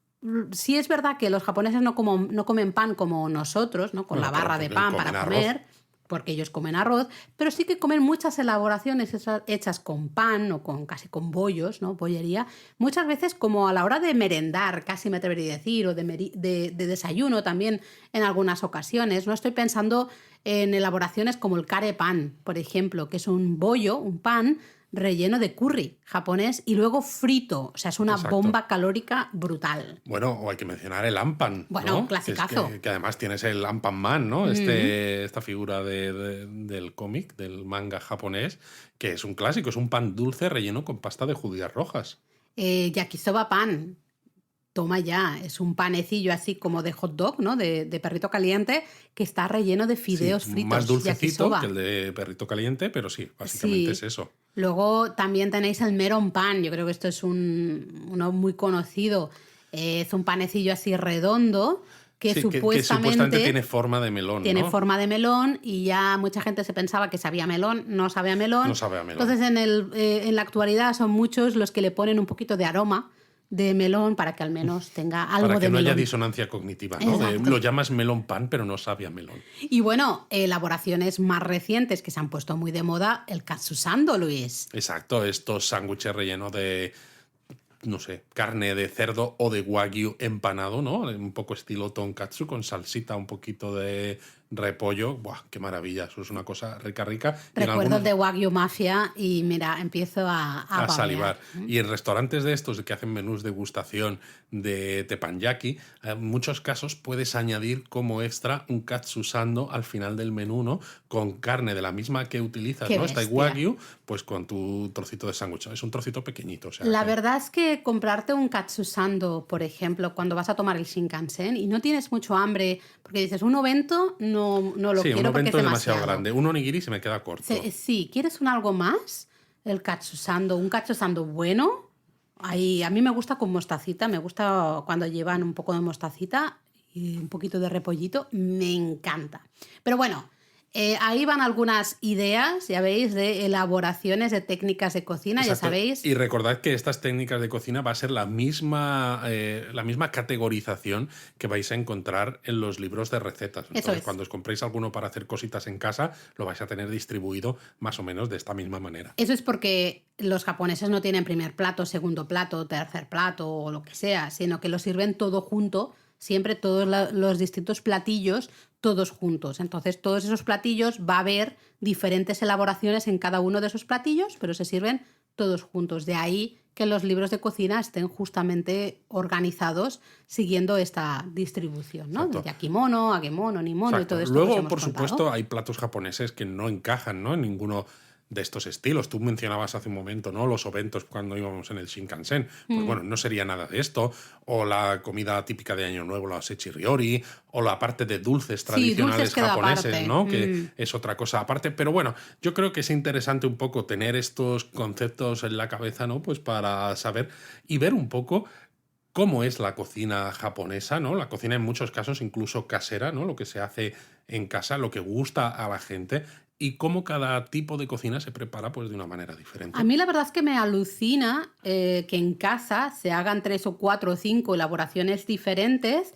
sí es verdad que los japoneses no comen pan como nosotros, ¿no?, con Bueno, la barra pero de pan comen para arroz. comer, porque ellos comen arroz, pero sí que comen muchas elaboraciones hechas con pan o casi con bollos, ¿no?, bollería, muchas veces como a la hora de merendar, casi me atrevería a decir, o de desayuno también en algunas ocasiones. No estoy pensando en elaboraciones como el kare pan, por ejemplo, que es un bollo, un pan relleno de curry japonés y luego frito. O sea, es una Exacto. bomba calórica brutal. Bueno, o hay que mencionar el Ampan. Bueno, ¿no? clasicazo. Que además tienes el Ampan Man, ¿no? Esta figura del cómic, del manga japonés, que es un clásico, es un pan dulce relleno con pasta de judías rojas. Yakisoba pan. Toma ya, es un panecillo así como de hot dog, ¿no?, de perrito caliente, que está relleno de fideos Sí, fritos. más dulcecito yakisoba. que el de perrito caliente, pero sí, básicamente Sí. es eso. Luego también tenéis el melon pan, yo creo que esto es uno muy conocido. Es un panecillo así redondo que, Sí, supuestamente tiene forma de melón, tiene ¿no? forma de melón, y ya mucha gente se pensaba que sabía melón, no sabe a melón. No sabe a melón. Entonces en la actualidad son muchos los que le ponen un poquito de aroma de melón para que al menos tenga algo Para que de no melón. haya disonancia cognitiva, ¿no? Exacto. Lo llamas melón pan, pero no sabe a melón. Y bueno, elaboraciones más recientes que se han puesto muy de moda, el katsusando, Luis. Exacto, estos sándwiches rellenos de, no sé, carne de cerdo o de wagyu empanado, ¿no? Un poco estilo tonkatsu, con salsita, un poquito de repollo. ¡Buah, qué maravilla! Eso es una cosa rica, rica. Y en Recuerdo algunos- el de Wagyu Mafia y mira, empiezo a babear. salivar. Y en restaurantes de estos que hacen menús de degustación de teppanyaki, en muchos casos puedes añadir como extra un katsusando al final del menú, ¿no? Con carne de la misma que utilizas, Qué ¿no? Esta bestia. wagyu, pues con tu trocito de sándwich. Es un trocito pequeñito. O sea, La que- verdad es que comprarte un katsusando, por ejemplo, cuando vas a tomar el Shinkansen y no tienes mucho hambre, porque dices, un ovento no lo sí, quiero un porque evento es demasiado demasiado. grande. Un onigiri se me queda corto. Sí, quieres un algo más, el cacho un cacho sando bueno. Ahí, a mí me gusta con mostacita, me gusta cuando llevan un poco de mostacita y un poquito de repollito, me encanta. Pero bueno, ahí van algunas ideas, ya veis, de elaboraciones de técnicas de cocina, Exacto. ya sabéis. Y recordad que estas técnicas de cocina va a ser la misma categorización que vais a encontrar en los libros de recetas. Entonces, cuando os compréis alguno para hacer cositas en casa, lo vais a tener distribuido más o menos de esta misma manera. Eso es porque los japoneses no tienen primer plato, segundo plato, tercer plato o lo que sea, sino que lo sirven todo junto, siempre todos los distintos platillos, todos juntos. Entonces, todos esos platillos va a haber diferentes elaboraciones en cada uno de esos platillos, pero se sirven todos juntos. De ahí que los libros de cocina estén justamente organizados siguiendo esta distribución, ¿no? Exacto. Desde akimono, agemono, nimono. Exacto. Y todo esto. Luego, que os hemos por contado. supuesto, hay platos japoneses que no encajan, ¿no?, en ninguno de estos estilos. Tú mencionabas hace un momento, ¿no?, los obentos cuando íbamos en el Shinkansen. Pues bueno, no sería nada de esto. O la comida típica de Año Nuevo, la sechi-ryori, o la parte de dulces tradicionales queda japoneses, aparte. ¿no? Que es otra cosa aparte. Pero bueno, yo creo que es interesante un poco tener estos conceptos en la cabeza, ¿no?, pues para saber y ver un poco cómo es la cocina japonesa, ¿no? La cocina en muchos casos incluso casera, ¿no? Lo que se hace en casa, lo que gusta a la gente y cómo cada tipo de cocina se prepara pues de una manera diferente. A mí la verdad es que me alucina que en casa se hagan 3 o 4 o 5 elaboraciones diferentes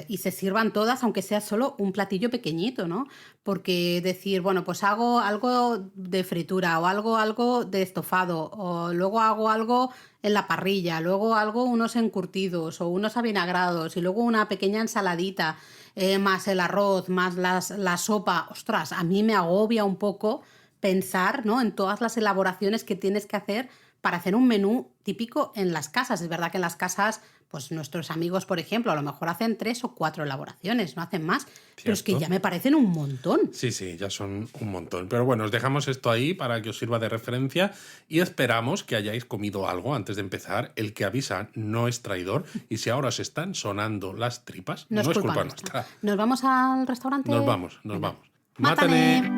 y se sirvan todas, aunque sea solo un platillo pequeñito, ¿no? Porque decir, bueno, pues hago algo de fritura o algo de estofado, o luego hago algo en la parrilla, luego hago unos encurtidos o unos avinagrados y luego una pequeña ensaladita, más el arroz, más la sopa. Ostras, a mí me agobia un poco pensar, ¿no?, en todas las elaboraciones que tienes que hacer para hacer un menú típico en las casas. Es verdad que en las casas, pues nuestros amigos, por ejemplo, a lo mejor hacen 3 o 4 elaboraciones, no hacen más, pero es que ¿Cierto? ya me parecen un montón. Sí, ya son un montón. Pero bueno, os dejamos esto ahí para que os sirva de referencia y esperamos que hayáis comido algo antes de empezar. El que avisa no es traidor y si ahora os están sonando las tripas, no es culpa nuestra. ¿Nos vamos al restaurante? Nos vamos. Venga. ¡Mátane!